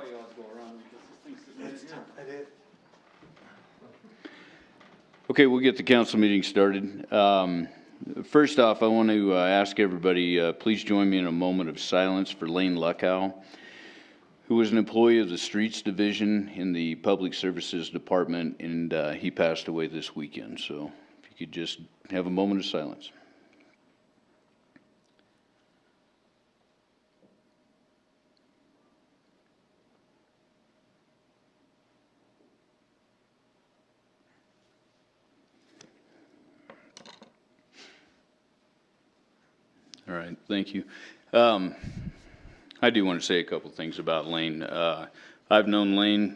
you ought to go around because this thing's I did. Okay, we'll get the council meeting started. First off, I want to ask everybody, please join me in a moment of silence for Lane Luckil, who was an employee of the Streets Division in the Public Services Department, and he passed away this weekend. So if you could just have a moment of silence. All right, thank you. I do want to say a couple things about Lane. I've known Lane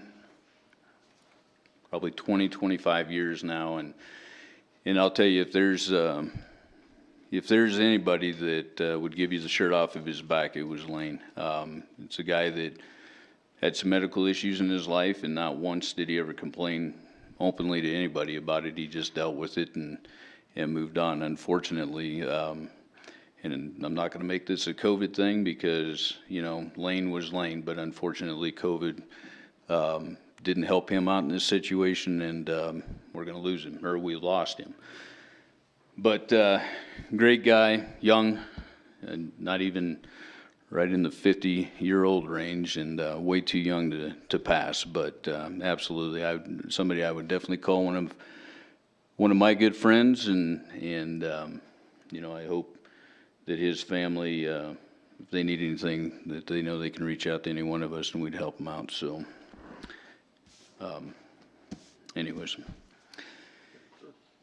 probably 20, 25 years now, and I'll tell you, if there's anybody that would give you the shirt off of his back, it was Lane. It's a guy that had some medical issues in his life, and not once did he ever complain openly to anybody about it. He just dealt with it and moved on. Unfortunately, and I'm not going to make this a COVID thing because, you know, Lane was Lane, but unfortunately COVID didn't help him out in this situation, and we're going to lose him, or we lost him. But great guy, young, and not even right in the 50-year-old range, and way too young to pass. But absolutely, somebody I would definitely call one of my good friends, and you know, I hope that his family, if they need anything, that they know they can reach out to any one of us and we'd help them out. So, anyways,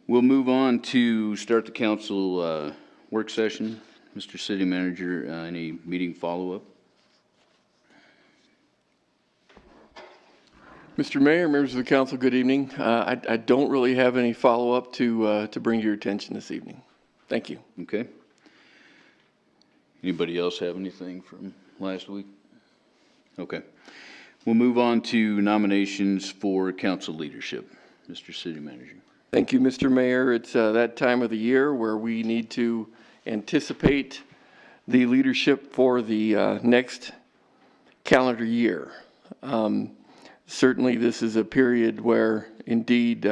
we'll move on to start the council work session. Mr. City Manager, any meeting follow-up? Mr. Mayor, members of the council, good evening. I don't really have any follow-up to bring to your attention this evening. Thank you. Okay. Anybody else have anything from last week? Okay. We'll move on to nominations for council leadership. Mr. City Manager. Thank you, Mr. Mayor. It's that time of the year where we need to anticipate the leadership for the next calendar year. Certainly, this is a period where, indeed,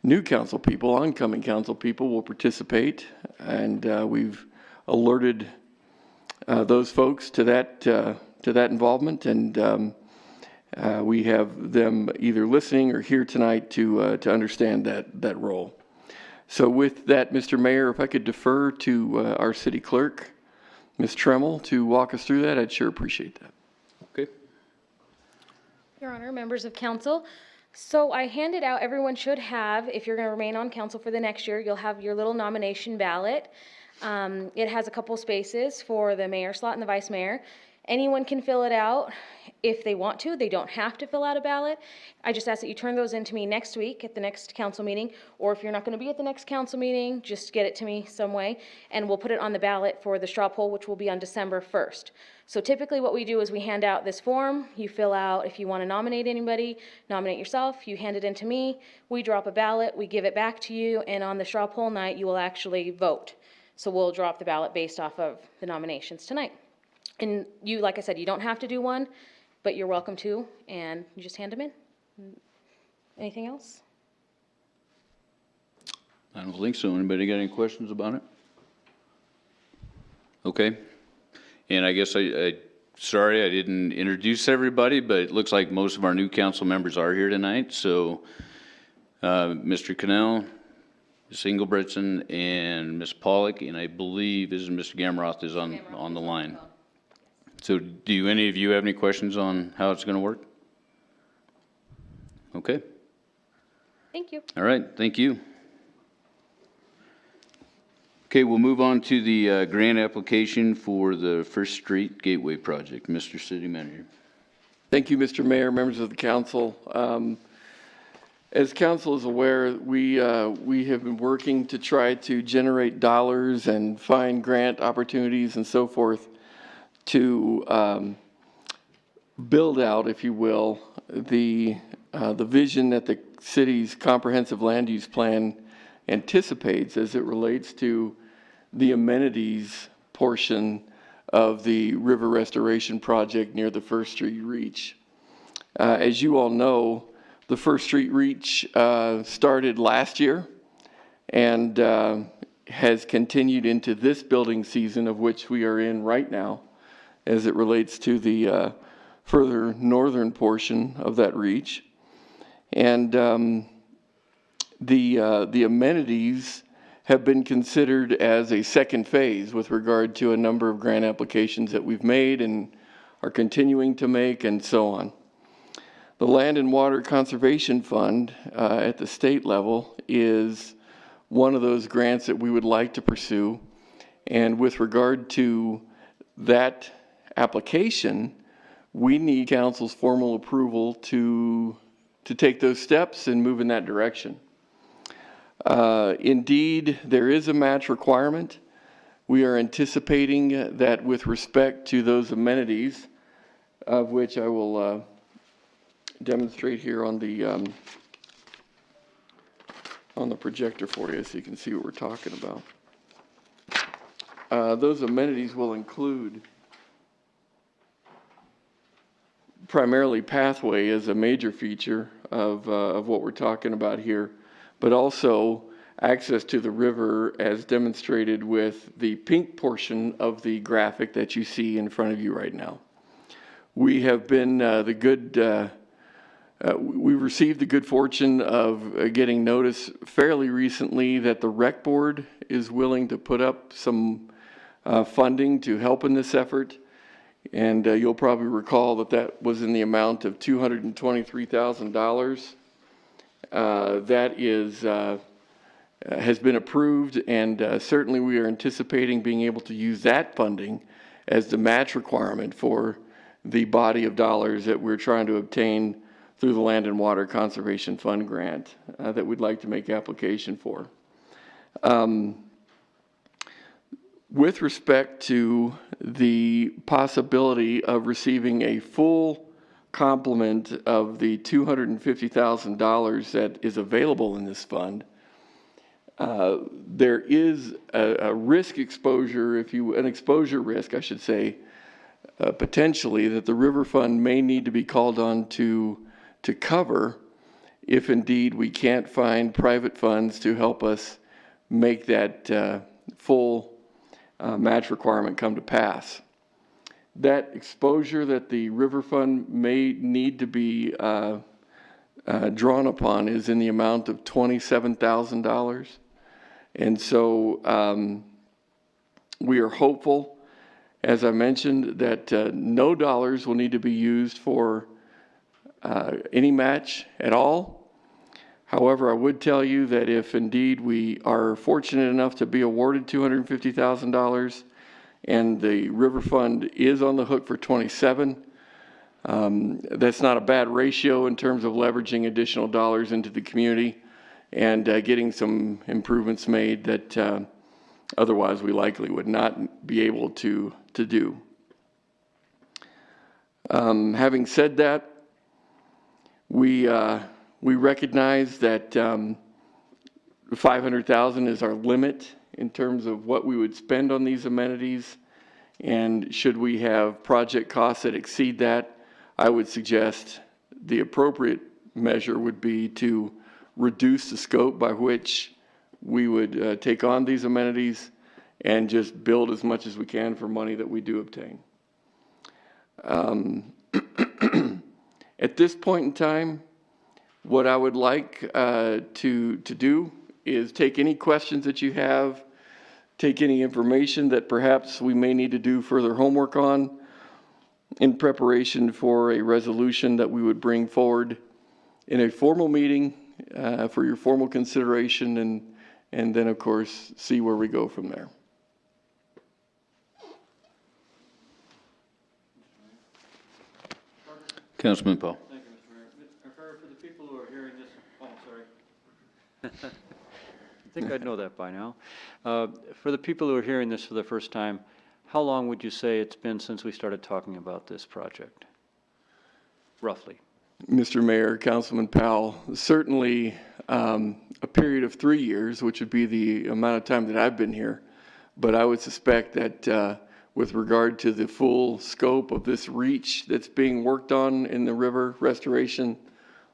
new council people, oncoming council people will participate, and we've alerted those folks to that involvement, and we have them either listening or here tonight to understand that role. So with that, Mr. Mayor, if I could defer to our city clerk, Ms. Tremmel, to walk us through that, I'd sure appreciate that. Okay. Your Honor, members of council, so I handed out, everyone should have, if you're going to remain on council for the next year, you'll have your little nomination ballot. It has a couple spaces for the mayor slot and the vice mayor. Anyone can fill it out if they want to. They don't have to fill out a ballot. I just ask that you turn those in to me next week at the next council meeting, or if you're not going to be at the next council meeting, just get it to me some way, and we'll put it on the ballot for the straw poll, which will be on December 1st. So typically what we do is we hand out this form. You fill out if you want to nominate anybody, nominate yourself. You hand it in to me. We drop a ballot. We give it back to you, and on the straw poll night, you will actually vote. So we'll drop the ballot based off of the nominations tonight. And you, like I said, you don't have to do one, but you're welcome to, and you just hand them in. Anything else? I don't think so. Anybody got any questions about it? Okay. And I guess sorry I didn't introduce everybody, but it looks like most of our new council members are here tonight. So Mr. Cannell, Ms. Engelbretson, and Ms. Pollock, and I believe Mr. Gamroth is on the line. So do any of you have any questions on how it's going to work? Okay. Thank you. All right, thank you. Okay, we'll move on to the grant application for the First Street Gateway Project. Mr. City Manager. Thank you, Mr. Mayor, members of the council. As council is aware, we have been working to try to generate dollars and find grant opportunities and so forth to build out, if you will, the vision that the city's comprehensive land use plan anticipates as it relates to the amenities portion of the river restoration project near the First Street Reach. As you all know, the First Street Reach started last year and has continued into this building season, of which we are in right now, as it relates to the further northern portion of that reach. And the amenities have been considered as a second phase with regard to a number of grant applications that we've made and are continuing to make, and so on. The Land and Water Conservation Fund at the state level is one of those grants that we would like to pursue. And with regard to that application, we need council's formal approval to take those steps and move in that direction. Indeed, there is a match requirement. We are anticipating that with respect to those amenities, of which I will demonstrate here on the projector for you so you can see what we're talking about. Those amenities will include primarily pathway as a major feature of what we're talking about here, but also access to the river as demonstrated with the pink portion of the graphic that you see in front of you right now. We have been we received the good fortune of getting notice fairly recently that the Rec Board is willing to put up some funding to help in this effort. And you'll probably recall that that was in the amount of $223,000. That is has been approved, and certainly we are anticipating being able to use that funding as the match requirement for the body of dollars that we're trying to obtain through the Land and Water Conservation Fund grant that we'd like to make application for. With respect to the possibility of receiving a full complement of the $250,000 that is available in this fund, there is a risk exposure, an exposure risk, I should say, potentially that the River Fund may need to be called on to cover if indeed we can't find private funds to help us make that full match requirement come to pass. That exposure that the River Fund may need to be drawn upon is in the amount of $27,000. And so we are hopeful, as I mentioned, that no dollars will need to be used for any match at all. However, I would tell you that if indeed we are fortunate enough to be awarded $250,000 and the River Fund is on the hook for 27, that's not a bad ratio in terms of leveraging additional dollars into the community and getting some improvements made that otherwise we likely would not be able to do. Having said that, we recognize that $500,000 is our limit in terms of what we would spend on these amenities, and should we have project costs that exceed that, I would suggest the appropriate measure would be to reduce the scope by which we would take on these amenities and just build as much as we can for money that we do obtain. At this point in time, what I would like to do is take any questions that you have, take any information that perhaps we may need to do further homework on in preparation for a resolution that we would bring forward in a formal meeting for your formal consideration, and then of course see where we go from there. Councilman Powell. Thank you, Mr. Mayor. For the people who are hearing this, oh, sorry. I think I'd know that by now. For the people who are hearing this for the first time, how long would you say it's been since we started talking about this project? Roughly. Mr. Mayor, Councilman Powell, certainly a period of 3 years, which would be the amount of time that I've been here. But I would suspect that with regard to the full scope of this reach that's being worked on in the river restoration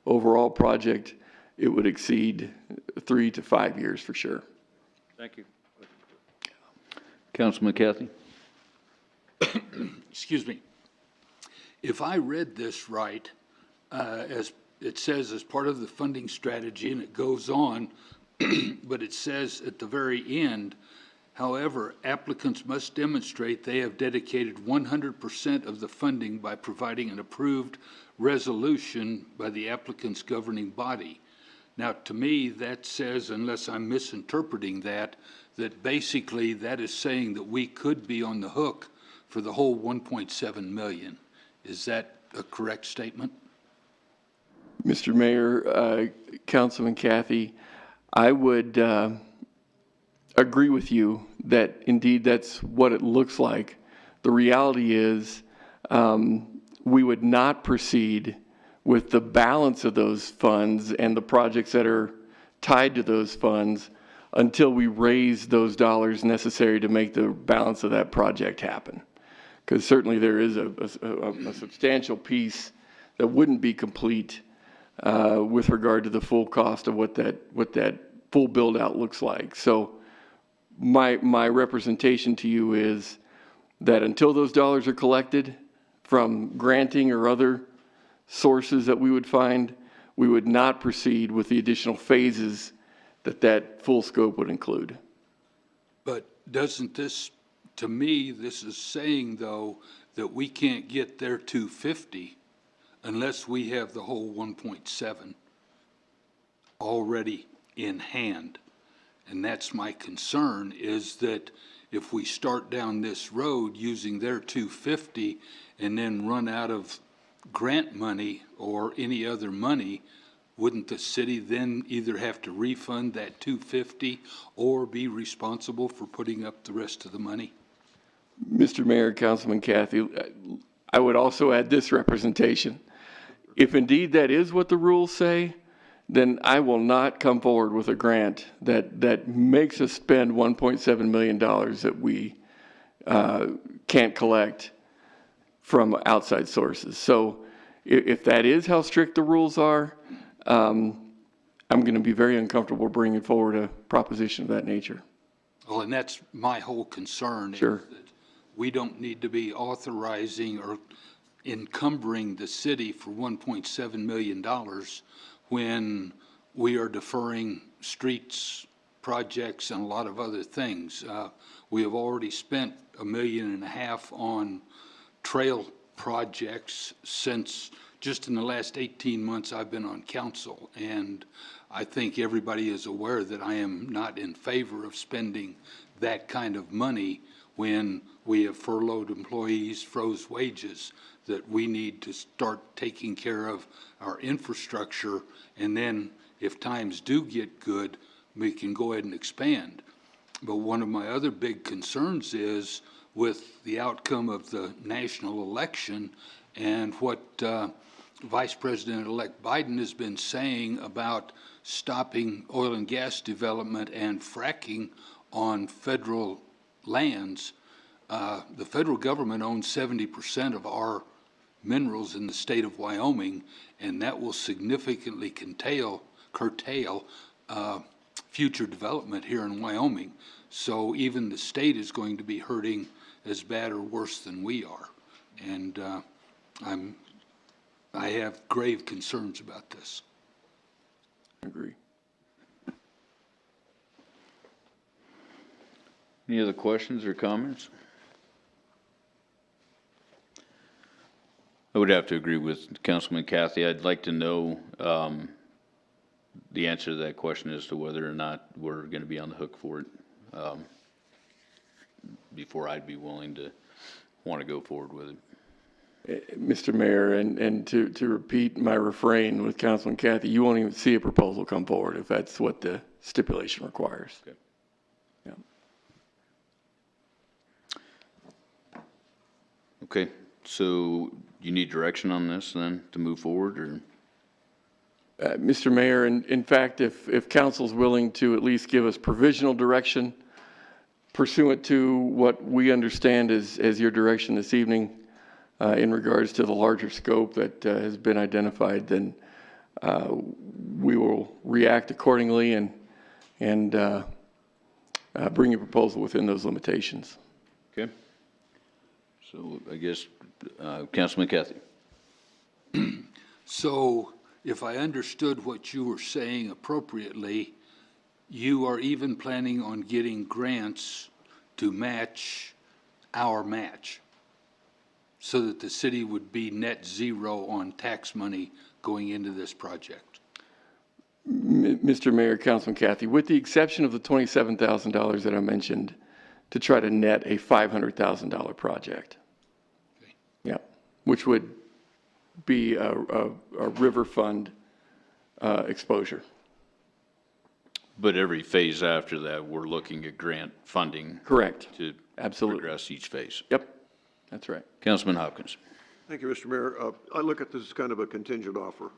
overall project, it would exceed 3 to 5 years for sure. Thank you. Councilman Cathy? Excuse me. If I read this right, as it says as part of the funding strategy, and it goes on, but it says at the very end, however, applicants must demonstrate they have dedicated 100% of the funding by providing an approved resolution by the applicant's governing body. Now, to me, that says, unless I'm misinterpreting that basically that is saying that we could be on the hook for the whole 1.7 million. Is that a correct statement? Mr. Mayor, Councilman Cathy, I would agree with you that indeed that's what it looks like. The reality is we would not proceed with the balance of those funds and the projects that are tied to those funds until we raise those dollars necessary to make the balance of that project happen. Because certainly there is a substantial piece that wouldn't be complete with regard to the full cost of what that full build out looks like. So my representation to you is that until those dollars are collected from granting or other sources that we would find, we would not proceed with the additional phases that full scope would include. But doesn't this, to me, this is saying though that we can't get their 250 unless we have the whole 1.7 already in hand. And that's my concern, is that if we start down this road using their 250 and then run out of grant money or any other money, wouldn't the city then either have to refund that 250 or be responsible for putting up the rest of the money? Mr. Mayor, Councilman Cathy, I would also add this representation. If indeed that is what the rules say, then I will not come forward with a grant that makes us spend $1.7 million that we can't collect from outside sources. So if that is how strict the rules are, I'm going to be very uncomfortable bringing forward a proposition of that nature. Well, and that's my whole concern. Sure. Is that we don't need to be authorizing or encumbering the city for $1.7 million when we are deferring streets, projects, and a lot of other things. We have already spent $1.5 million on trail projects since just in the last 18 months I've been on council, and I think everybody is aware that I am not in favor of spending that kind of money when we have furloughed employees, froze wages, that we need to start taking care of our infrastructure, and then if times do get good, we can go ahead and expand. But one of my other big concerns is with the outcome of the national election and what Vice President-elect Biden has been saying about stopping oil and gas development and fracking on federal lands. The federal government owns 70% of our minerals in the state of Wyoming, and that will significantly curtail future development here in Wyoming. So even the state is going to be hurting as bad or worse than we are. And I have grave concerns about this. I agree. Any other questions or comments? I would have to agree with Councilman Cathy. I'd like to know the answer to that question as to whether or not we're going to be on the hook for it before I'd be willing to want to go forward with it. Mr. Mayor, and to repeat my refrain with Councilman Cathy, you won't even see a proposal come forward if that's what the stipulation requires. Okay. Yeah. Okay, so you need direction on this then to move forward, or? Mr. Mayor, in fact, if council's willing to at least give us provisional direction, pursuant to what we understand as your direction this evening in regards to the larger scope that has been identified, then we will react accordingly and bring a proposal within those limitations. Okay. So I guess, Councilman Cathy. So if I understood what you were saying appropriately, you are even planning on getting grants to match our match so that the city would be net zero on tax money going into this project. Mr. Mayor, Councilman Cathy, with the exception of the $27,000 that I mentioned, to try to net a $500,000 project. Okay. Yeah, which would be a river fund exposure. But every phase after that, we're looking at grant funding. Correct. To Absolutely. progress each phase. Yep, that's right. Councilman Hopkins. Thank you, Mr. Mayor. I look at this as kind of a contingent offer.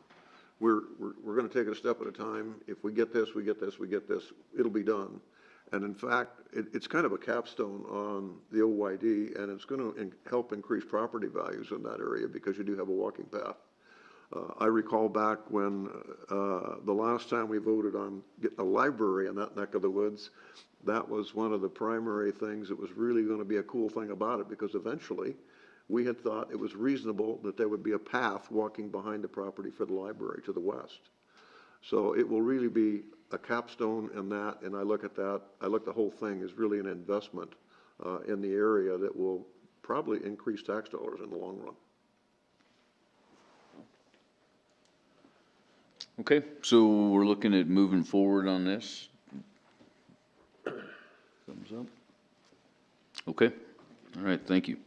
We're going to take it a step at a time. If we get this, we get this, we get this, it'll be done. And in fact, it's kind of a capstone on the OYD, and it's going to help increase property values in that area because you do have a walking path. I recall back when the last time we voted on getting a library in that neck of the woods, that was one of the primary things that was really going to be a cool thing about it, because eventually we had thought it was reasonable that there would be a path walking behind the property for the library to the west. So it will really be a capstone in that, and I look at that, I look the whole thing as really an investment in the area that will probably increase tax dollars in the long run. Okay, so we're looking at moving forward on this. Thumbs up. Okay, all right, thank you.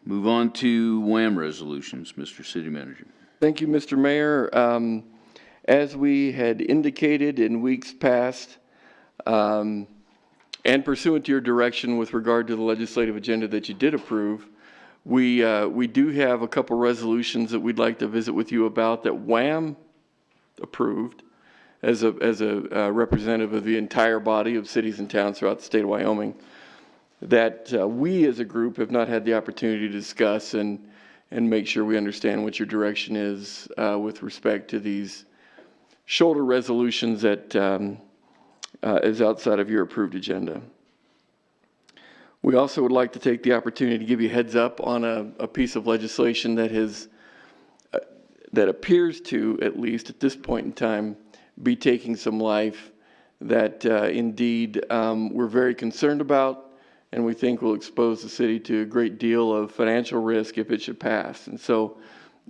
Move on to WHAM resolutions, Mr. City Manager. Thank you, Mr. Mayor. As we had indicated in weeks past, and pursuant to your direction with regard to the legislative agenda that you did approve, we do have a couple resolutions that we'd like to visit with you about that WHAM approved as a representative of the entire body of cities and towns throughout the state of Wyoming, that we as a group have not had the opportunity to discuss and make sure we understand what your direction is with respect to these shoulder resolutions that is outside of your approved agenda. We also would like to take the opportunity to give you a heads up on a piece of legislation that has, that appears to, at least at this point in time, be taking some life that indeed we're very concerned about, and we think will expose the city to a great deal of financial risk if it should pass. And so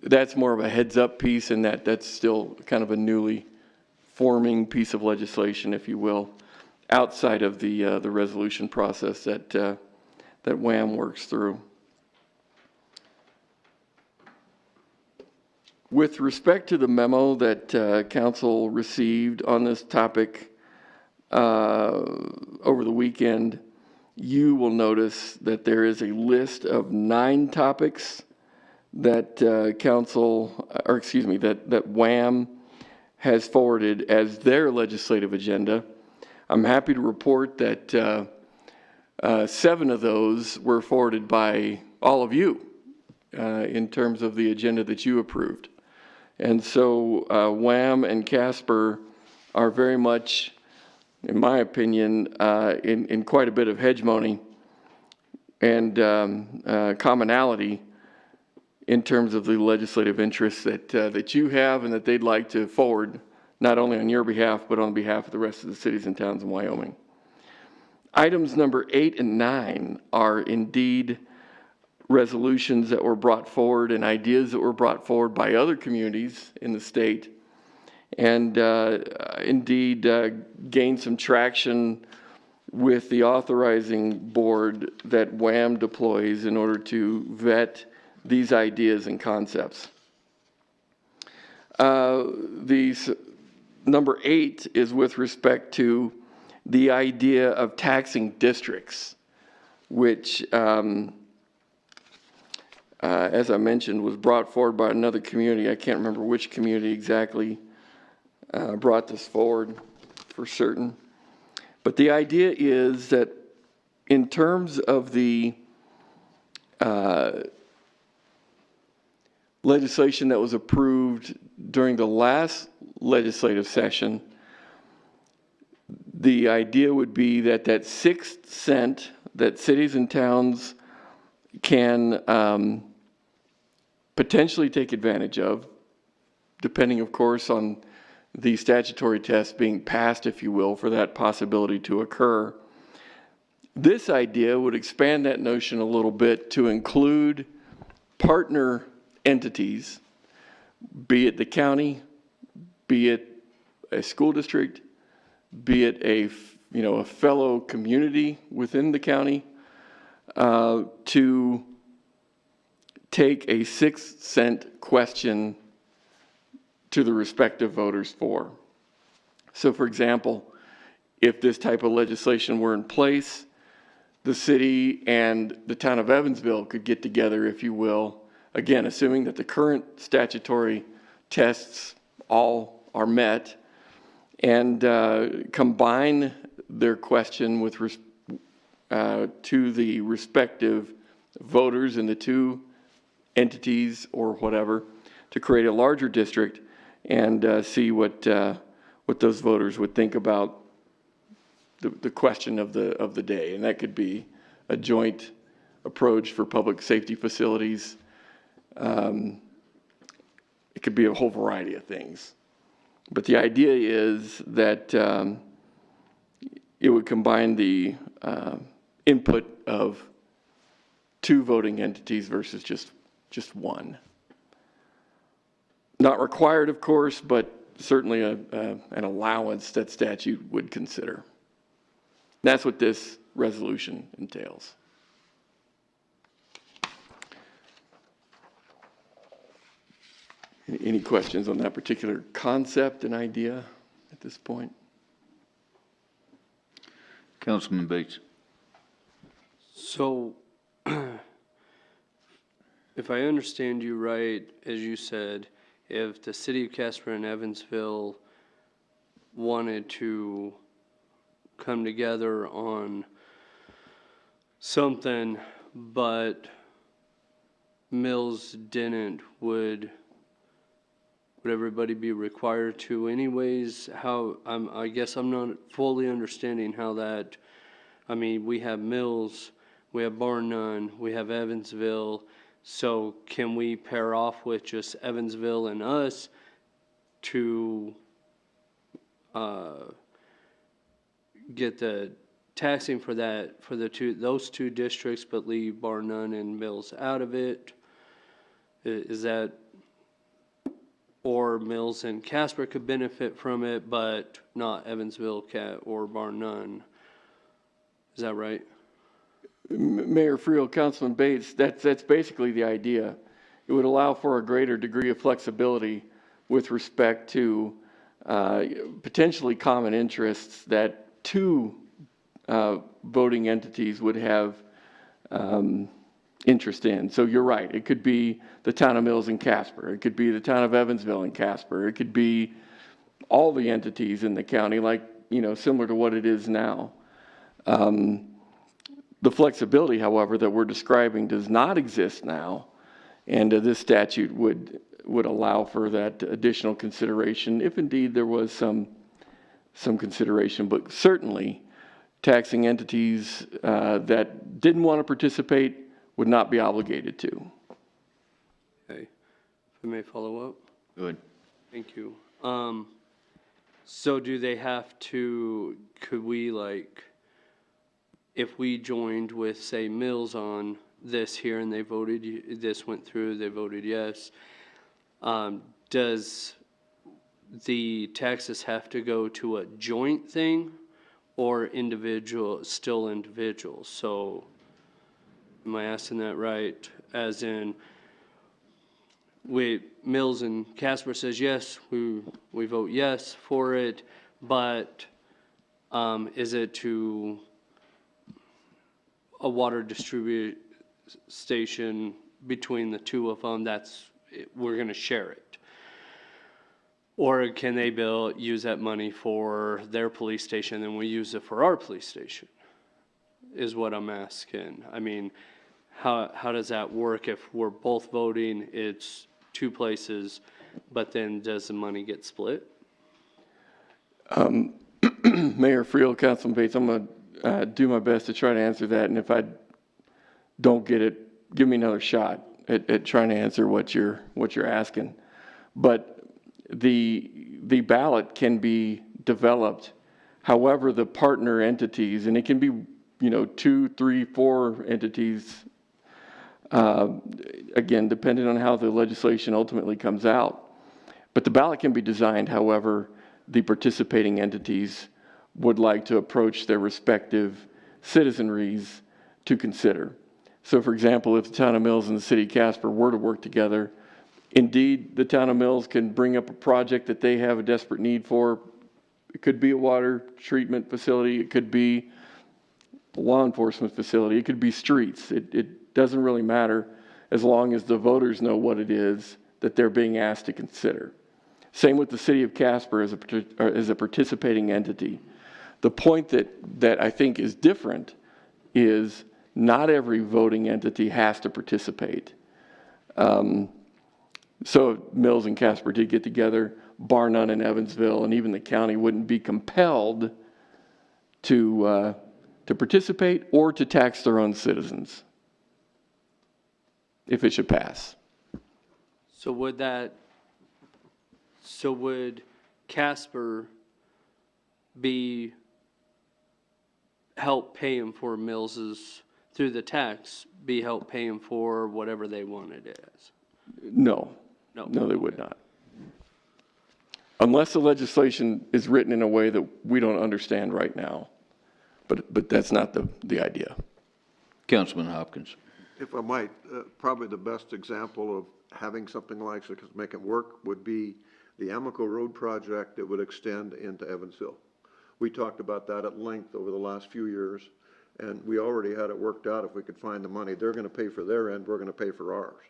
that's more of a heads up piece, and that's still kind of a newly forming piece of legislation, if you will, outside of the resolution process that WHAM works through. With respect to the memo that council received on this topic over the weekend, you will notice that there is a list of 9 topics that that WHAM has forwarded as their legislative agenda. I'm happy to report that 7 of those were forwarded by all of you in terms of the agenda that you approved. And so WHAM and Casper are very much, in my opinion, in quite a bit of hegemony and commonality in terms of the legislative interests that you have and that they'd like to forward, not only on your behalf, but on behalf of the rest of the cities and towns in Wyoming. Items number 8 and 9 are indeed resolutions that were brought forward and ideas that were brought forward by other communities in the state, and indeed gained some traction with the authorizing board that WHAM deploys in order to vet these ideas and concepts. Number 8 is with respect to the idea of taxing districts, which, as I mentioned, was brought forward by another community. I can't remember which community exactly brought this forward for certain. But the idea is that in terms of the legislation that was approved during the last legislative session, the idea would be that that 6 cent that cities and towns can potentially take advantage of, depending, of course, on the statutory test being passed, if you will, for that possibility to occur. This idea would expand that notion a little bit to include partner entities, be it the county, be it a school district, be it a fellow community within the county, to take a 6 cent question to the respective voters for. So for example, if this type of legislation were in place, the city and the town of Evansville could get together, if you will, again, assuming that the current statutory tests all are met, and combine their question with to the respective voters in the two entities or whatever to create a larger district, and see what those voters would think about the question of the day. And that could be a joint approach for public safety facilities. It could be a whole variety of things. But the idea is that it would combine the input of 2 voting entities versus just one. Not required, of course, but certainly an allowance that statute would consider. That's what this resolution entails. Any questions on that particular concept and idea at this point? Councilman Bates. So, if I understand you right, as you said, if the city of Casper and Evansville wanted to come together on something, but Mills didn't, would everybody be required to anyways? I guess I'm not fully understanding how that, I mean, we have Mills, we have Bar None, we have Evansville, so can we pair off with just Evansville and us to get the taxing for that, for those two districts, but leave Bar None and Mills out of it? Is that, or Mills and Casper could benefit from it, but not Evansville, or Bar None? Is that right? Mayor Friel, Councilman Bates, that's basically the idea. It would allow for a greater degree of flexibility with respect to potentially common interests that 2 voting entities would have interest in. So you're right. It could be the town of Mills and Casper. It could be the town of Evansville and Casper. It could be all the entities in the county, like, similar to what it is now. The flexibility, however, that we're describing does not exist now, and this statute would allow for that additional consideration, if indeed there was some consideration. But certainly, taxing entities that didn't want to participate would not be obligated to. Okay, if I may follow up? Go ahead. Thank you. So do they have to, could we if we joined with, say, Mills on this here and they voted, this went through, they voted yes, does the taxes have to go to a joint thing or still individual? So am I asking that right? As in, Mills and Casper says yes, we vote yes for it, but is it to a water distribution station between the 2 of them? We're going to share it. Or can they use that money for their police station and we use it for our police station? Is what I'm asking. I mean, how does that work if we're both voting, it's two places, but then does the money get split? Mayor Friel, Councilman Bates, I'm going to do my best to try to answer that, and if I don't get it, give me another shot at trying to answer what you're asking. But the ballot can be developed however the partner entities, and it can be, 2, 3, 4 entities, again, depending on how the legislation ultimately comes out. But the ballot can be designed however the participating entities would like to approach their respective citizenries to consider. So for example, if the town of Mills and the city of Casper were to work together, indeed, the town of Mills can bring up a project that they have a desperate need for. It could be a water treatment facility. It could be a law enforcement facility. It could be streets. It doesn't really matter as long as the voters know what it is that they're being asked to consider. Same with the city of Casper as a participating entity. The point that I think is different is not every voting entity has to participate. So if Mills and Casper did get together, bar none in Evansville, and even the county wouldn't be compelled to participate or to tax their own citizens if it should pass. So would Casper help paying for Mills's, through the tax, help paying for whatever they wanted it as? No, they would not. Unless the legislation is written in a way that we don't understand right now. But that's not the idea. Councilman Hopkins. If I might, probably the best example of having something like this to make it work would be the Amico Road project that would extend into Evansville. We talked about that at length over the last few years, and we already had it worked out. If we could find the money, they're going to pay for their end, we're going to pay for ours.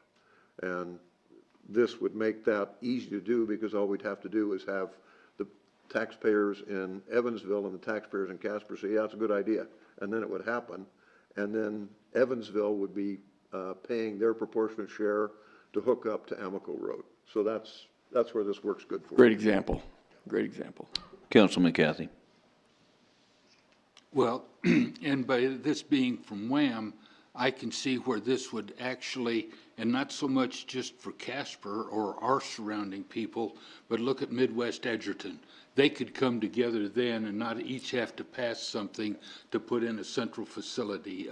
And this would make that easy to do because all we'd have to do is have the taxpayers in Evansville and the taxpayers in Casper say, yeah, it's a good idea. And then it would happen. And then Evansville would be paying their proportionate share to hook up to Amico Road. So that's where this works good for. Great example. Great example. Councilman Cathy. Well, and by this being from Wham, I can see where this would actually, and not so much just for Casper or our surrounding people, but look at Midwest Edgerton. They could come together then and not each have to pass something to put in a central facility.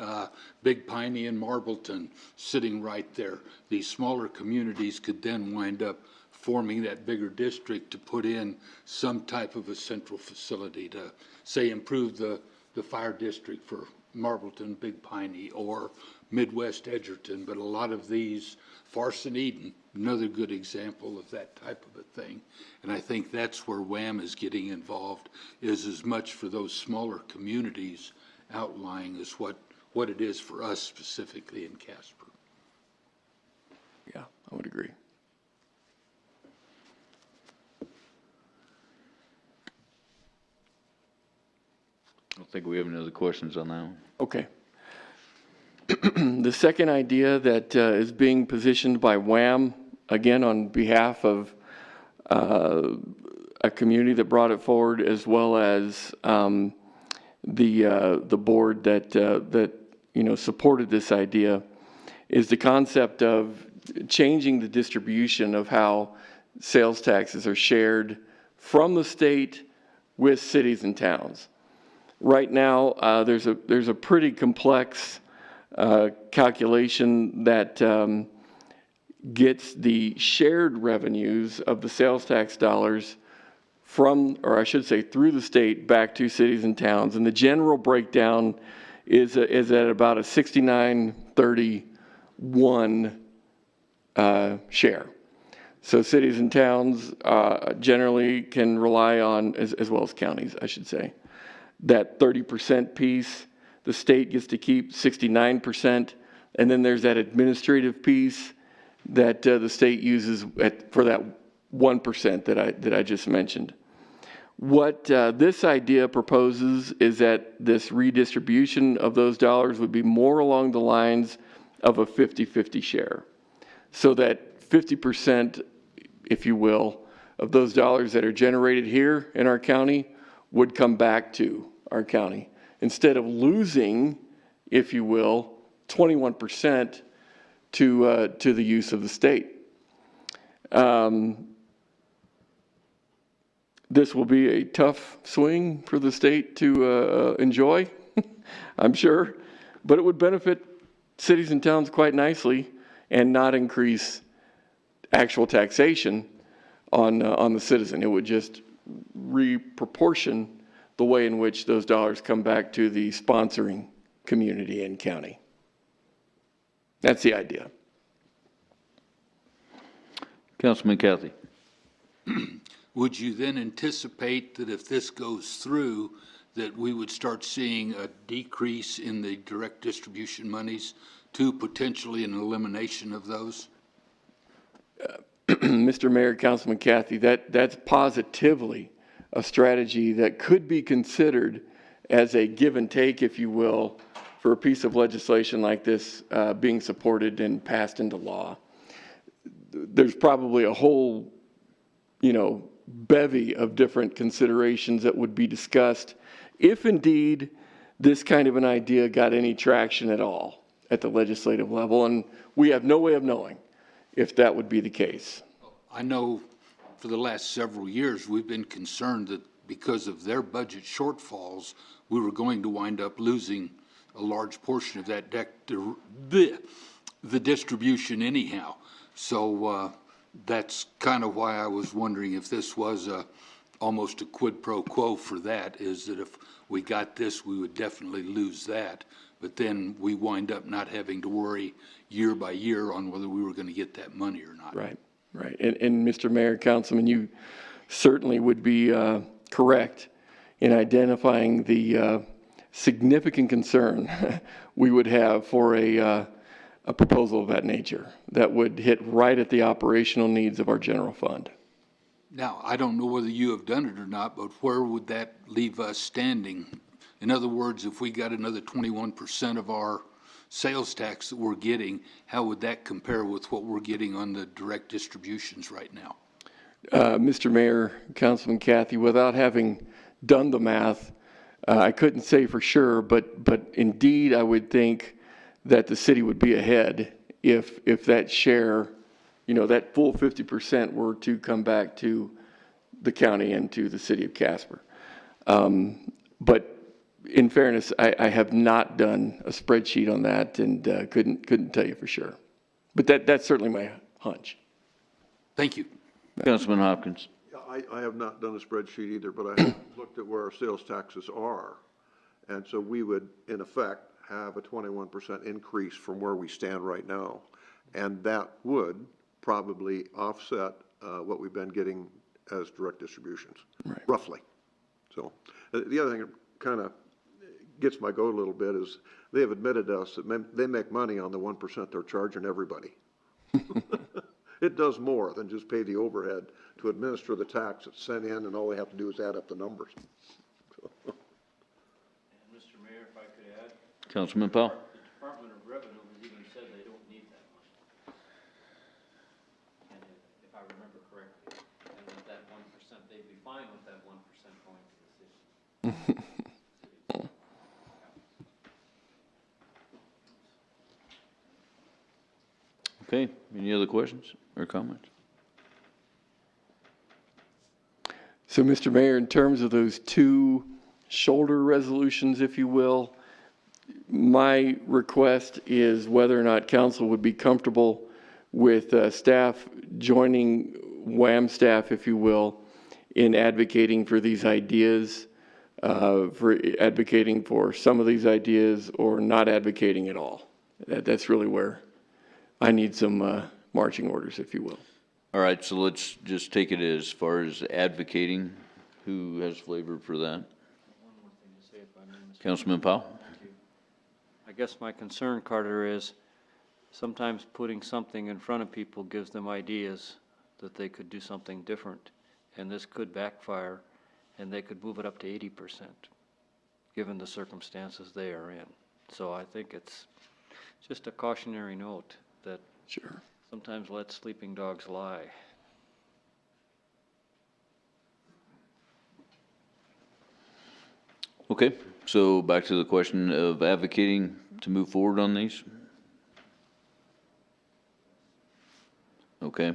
Big Piney and Marbleton sitting right there. These smaller communities could then wind up forming that bigger district to put in some type of a central facility to, say, improve the fire district for Marbleton, Big Piney, or Midwest Edgerton. But a lot of these, Farson Eden, another good example of that type of a thing. And I think that's where Wham is getting involved, is as much for those smaller communities outlying as what it is for us specifically in Casper. Yeah, I would agree. I don't think we have any other questions on that one. Okay. The second idea that is being positioned by Wham, again on behalf of a community that brought it forward, as well as the board that supported this idea, is the concept of changing the distribution of how sales taxes are shared from the state with cities and towns. Right now, there's a pretty complex calculation that gets the shared revenues of the sales tax dollars from, or I should say, through the state back to cities and towns. And the general breakdown is at about a 69-31 share. So cities and towns generally can rely on, as well as counties, I should say, that 30% piece. The state gets to keep 69%, and then there's that administrative piece that the state uses for that 1% that I just mentioned. What this idea proposes is that this redistribution of those dollars would be more along the lines of a 50-50 share. So that 50%, if you will, of those dollars that are generated here in our county would come back to our county. Instead of losing, if you will, 21% to the use of the state. This will be a tough swing for the state to enjoy, I'm sure, but it would benefit cities and towns quite nicely and not increase actual taxation on the citizen. It would just reproportion the way in which those dollars come back to the sponsoring community and county. That's the idea. Councilman Cathy. Would you then anticipate that if this goes through, that we would start seeing a decrease in the direct distribution monies to potentially an elimination of those? Mr. Mayor, Councilman Cathy, that's positively a strategy that could be considered as a give and take, if you will, for a piece of legislation like this being supported and passed into law. There's probably a whole, bevy of different considerations that would be discussed if indeed this kind of an idea got any traction at all at the legislative level, and we have no way of knowing if that would be the case. I know for the last several years, we've been concerned that because of their budget shortfalls, we were going to wind up losing a large portion of that the distribution anyhow. So that's kind of why I was wondering if this was almost a quid pro quo for that, is that if we got this, we would definitely lose that. But then we wind up not having to worry year by year on whether we were going to get that money or not. Right. And Mr. Mayor, Councilman, you certainly would be correct in identifying the significant concern we would have for a proposal of that nature that would hit right at the operational needs of our general fund. Now, I don't know whether you have done it or not, but where would that leave us standing? In other words, if we got another 21% of our sales tax that we're getting, how would that compare with what we're getting on the direct distributions right now? Mr. Mayor, Councilman Cathy, without having done the math, I couldn't say for sure, but indeed I would think that the city would be ahead if that share, that full 50% were to come back to the county and to the city of Casper. But in fairness, I have not done a spreadsheet on that and couldn't tell you for sure. But that's certainly my hunch. Thank you. Councilman Hopkins. I have not done a spreadsheet either, but I have looked at where our sales taxes are. And so we would, in effect, have a 21% increase from where we stand right now. And that would probably offset what we've been getting as direct distributions, roughly. So the other thing that kind of gets my goat a little bit is they have admitted to us that they make money on the 1% they're charging everybody. It does more than just pay the overhead to administer the tax that's sent in, and all they have to do is add up the numbers. And Mr. Mayor, if I could add, Councilman Powell. the Department of Revenue has even said they don't need that money. And if I remember correctly, and with that 1%, they'd be fine with that 1% going to the city. Okay, any other questions or comments? So, Mr. Mayor, in terms of those two shoulder resolutions, if you will, my request is whether or not council would be comfortable with staff joining WAM staff, if you will, in advocating for these ideas, for advocating for some of these ideas or not advocating at all. That's really where I need some marching orders, if you will. All right, so let's just take it as far as advocating. Who has flavor for that? One more thing to say, if I may, Mr. Councilman Powell? Thank you. I guess my concern, Carter, is sometimes putting something in front of people gives them ideas that they could do something different, and this could backfire, and they could move it up to 80%, given the circumstances they are in. So I think it's just a cautionary note that Sure. sometimes let sleeping dogs lie. Okay, so back to the question of advocating to move forward on these. Okay,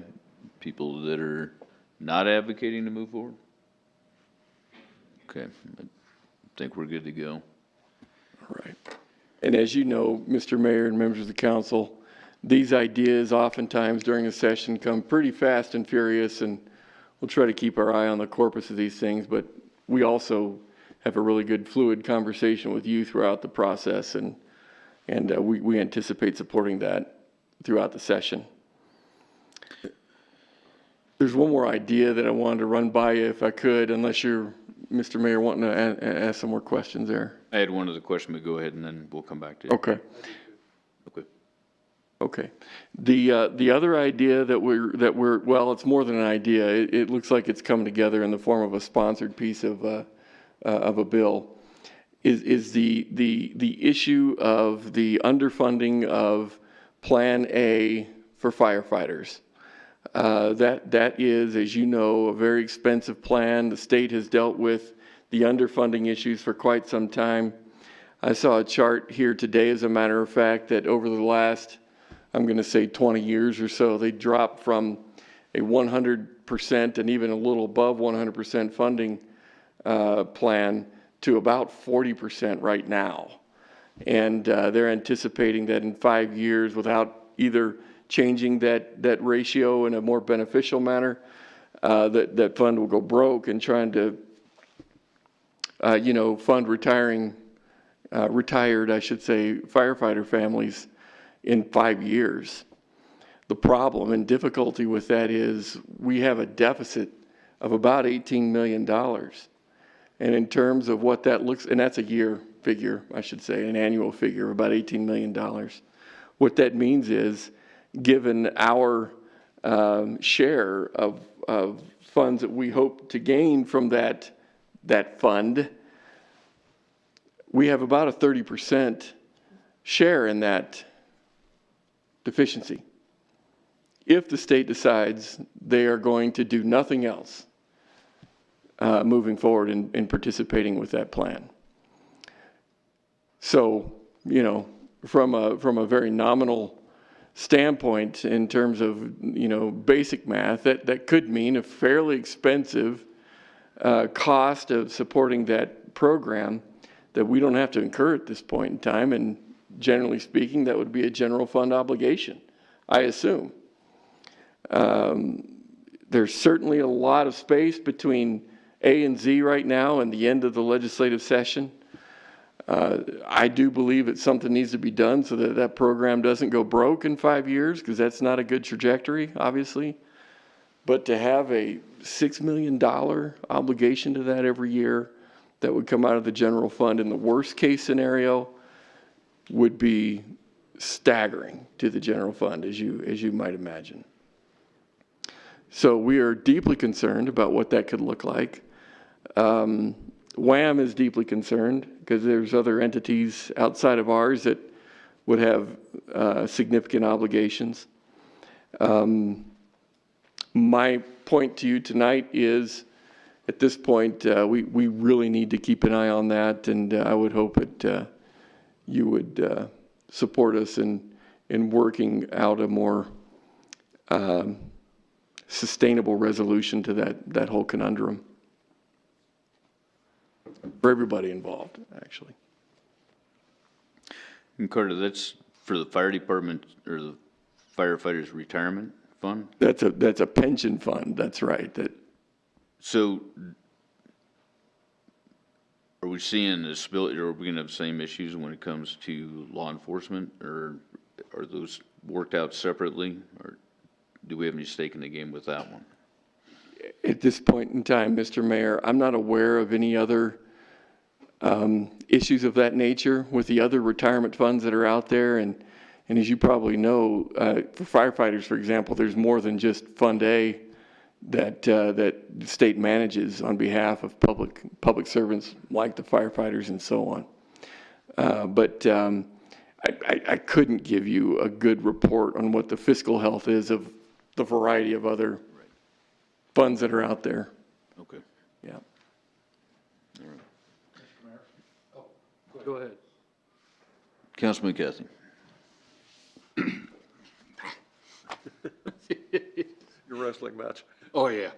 people that are not advocating to move forward? Okay, I think we're good to go. All right. And as you know, Mr. Mayor and members of the council, these ideas oftentimes during a session come pretty fast and furious, and we'll try to keep our eye on the corpus of these things, but we also have a really good fluid conversation with you throughout the process, and we anticipate supporting that throughout the session. There's one more idea that I wanted to run by you if I could, unless you're, Mr. Mayor, wanting to ask some more questions there. I had one other question, but go ahead and then we'll come back to it. Okay. Okay. Okay. The other idea that we're well, it's more than an idea. It looks like it's come together in the form of a sponsored piece of a bill. Is the issue of the underfunding of Plan A for firefighters. That is, as you know, a very expensive plan. The state has dealt with the underfunding issues for quite some time. I saw a chart here today, as a matter of fact, that over the last, I'm going to say 20 years or so, they dropped from a 100% and even a little above 100% funding plan to about 40% right now. And they're anticipating that in 5 years, without either changing that ratio in a more beneficial manner, that fund will go broke, and trying to, fund retired, I should say, firefighter families in 5 years. The problem and difficulty with that is we have a deficit of about $18 million. And in terms of what that looks, and that's a year figure, I should say, an annual figure of about $18 million. What that means is, given our share of funds that we hope to gain from that fund, we have about a 30% share in that deficiency. If the state decides they are going to do nothing else moving forward in participating with that plan. So, from a very nominal standpoint in terms of, basic math, that could mean a fairly expensive cost of supporting that program that we don't have to incur at this point in time. And generally speaking, that would be a general fund obligation, I assume. There's certainly a lot of space between A and Z right now and the end of the legislative session. I do believe that something needs to be done so that that program doesn't go broke in 5 years, because that's not a good trajectory, obviously. But to have a $6 million obligation to that every year that would come out of the general fund in the worst case scenario would be staggering to the general fund, as you might imagine. So we are deeply concerned about what that could look like. WHAM is deeply concerned because there's other entities outside of ours that would have significant obligations. My point to you tonight is, at this point, we really need to keep an eye on that, and I would hope that you would support us in working out a more sustainable resolution to that whole conundrum for everybody involved, actually. And Carter, that's for the fire department or the firefighters' retirement fund? That's a pension fund, that's right. So are we seeing a spill, or are we gonna have the same issues when it comes to law enforcement, or are those worked out separately, or do we have any stake in the game with that one? At this point in time, Mr. Mayor, I'm not aware of any other issues of that nature with the other retirement funds that are out there. And as you probably know, for firefighters, for example, there's more than just Fund A that the state manages on behalf of public servants like the firefighters and so on. But I couldn't give you a good report on what the fiscal health is of the variety of other funds that are out there. Okay. Yeah. Go ahead. Councilman Cathy. Your wrestling match. Oh, yeah.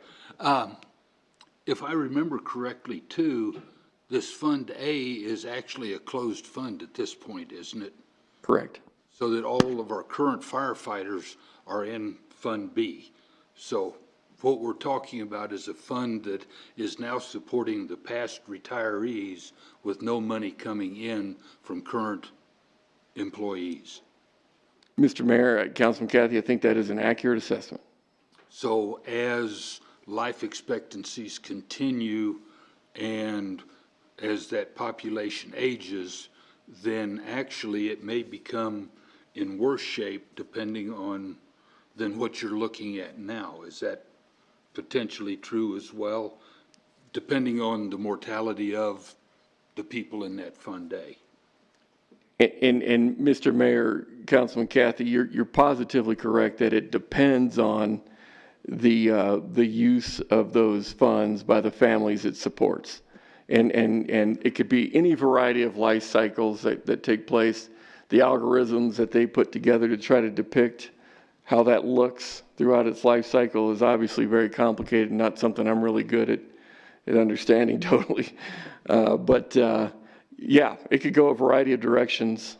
If I remember correctly, too, this Fund A is actually a closed fund at this point, isn't it? Correct. So that all of our current firefighters are in Fund B. So what we're talking about is a fund that is now supporting the past retirees with no money coming in from current employees. Mr. Mayor, Councilman Cathy, I think that is an accurate assessment. So as life expectancies continue and as that population ages, then actually it may become in worse shape depending on than what you're looking at now. Is that potentially true as well, depending on the mortality of the people in that Fund A? And Mr. Mayor, Councilman Cathy, you're positively correct that it depends on the use of those funds by the families it supports. And it could be any variety of life cycles that take place, the algorithms that they put together to try to depict how that looks throughout its life cycle is obviously very complicated, not something I'm really good at understanding totally. Yeah, it could go a variety of directions.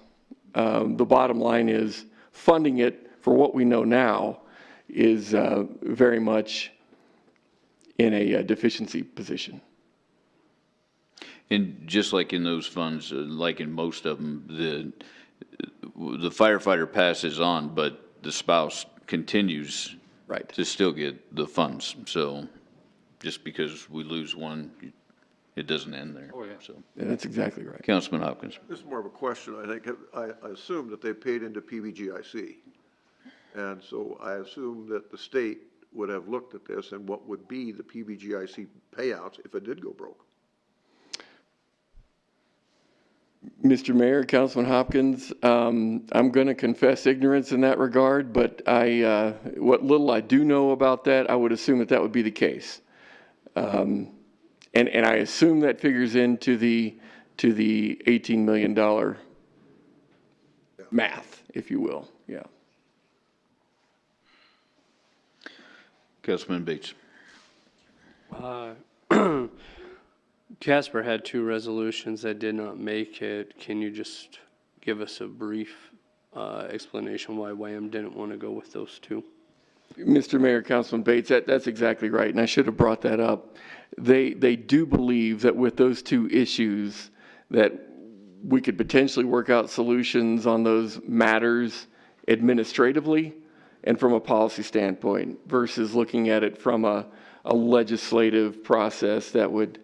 The bottom line is funding it for what we know now is very much in a deficiency position. And just like in those funds, like in most of them, the firefighter passes on, but the spouse continues Right. to still get the funds. So just because we lose one, it doesn't end there. Oh, yeah. So, Yeah, that's exactly right. Councilman Hopkins. This is more of a question, I think. I assume that they paid into PBGIC. And so I assume that the state would have looked at this and what would be the PBGIC payouts if it did go broke. Mr. Mayor, Councilman Hopkins, I'm going to confess ignorance in that regard, but what little I do know about that, I would assume that would be the case. And I assume that figures into the $18 million math, if you will, yeah. Councilman Bates. Casper had two resolutions that did not make it. Can you just give us a brief explanation why WAM didn't want to go with those two? Mr. Mayor, Councilman Bates, that's exactly right, and I should have brought that up. They do believe that with those two issues that we could potentially work out solutions on those matters administratively and from a policy standpoint versus looking at it from a legislative process that would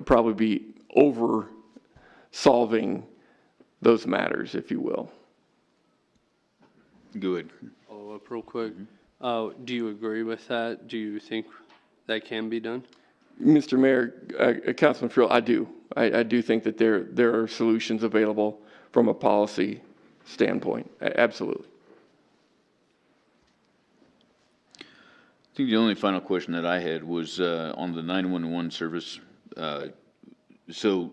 probably be over solving those matters, if you will. Good. Follow up real quick. Do you agree with that? Do you think that can be done? Mr. Mayor, Councilman Frill, I do. I do think that there are solutions available from a policy standpoint. Absolutely. I think the only final question that I had was on the 911 service. So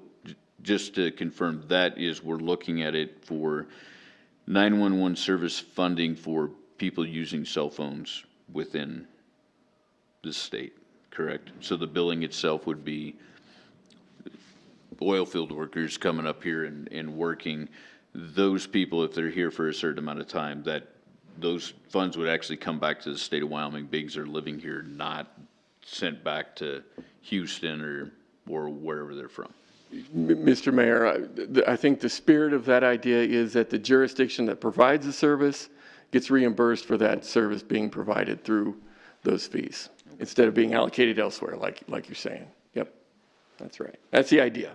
just to confirm, that is, we're looking at it for 911 service funding for people using cell phones within the state, correct? So the billing itself would be oil field workers coming up here and working. Those people, if they're here for a certain amount of time, that those funds would actually come back to the state of Wyoming, being they're living here, not sent back to Houston or wherever they're from. Mr. Mayor, I think the spirit of that idea is that the jurisdiction that provides the service gets reimbursed for that service being provided through those fees instead of being allocated elsewhere, like you're saying. Yep, that's right. That's the idea.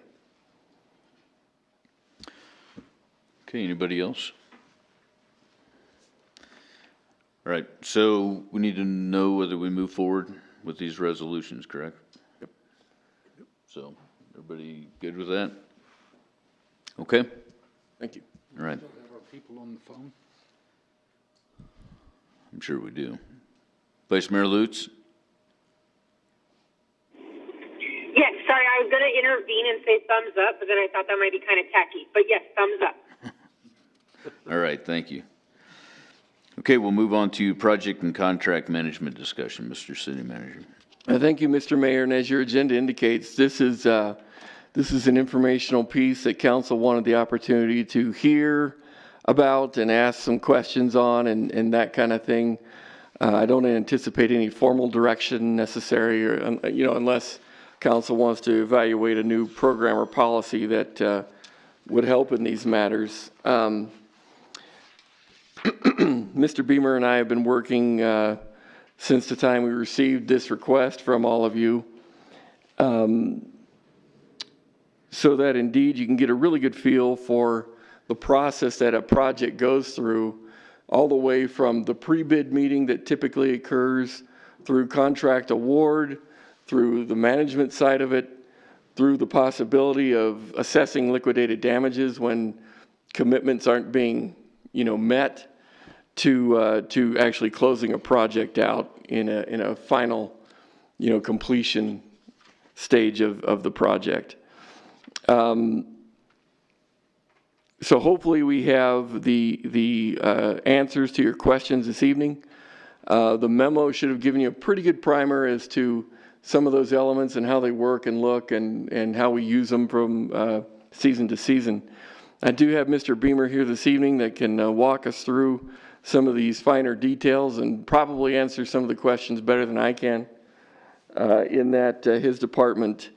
Okay, anybody else? All right, so we need to know whether we move forward with these resolutions, correct? Yep. So, everybody good with that? Okay, Thank you. all right, Still have our people on the phone? I'm sure we do. Vice Mayor Lutz? Yes, sorry, I was going to intervene and say thumbs up, but then I thought that might be kind of tacky. But yes, thumbs up. All right, thank you. Okay, we'll move on to project and contract management discussion, Mr. City Manager. Thank you, Mr. Mayor, and as your agenda indicates, this is an informational piece that council wanted the opportunity to hear about and ask some questions on and that kind of thing. I don't anticipate any formal direction necessary, or, unless council wants to evaluate a new program or policy that would help in these matters. Mr. Beamer and I have been working since the time we received this request from all of you, so that indeed you can get a really good feel for the process that a project goes through, all the way from the pre-bid meeting that typically occurs, through contract award, through the management side of it, through the possibility of assessing liquidated damages when commitments aren't being, met, to actually closing a project out in a final, completion stage of the project. So hopefully we have the answers to your questions this evening. The memo should have given you a pretty good primer as to some of those elements and how they work and look and how we use them from season to season. I do have Mr. Beamer here this evening that can walk us through some of these finer details and probably answer some of the questions better than I can, in that his department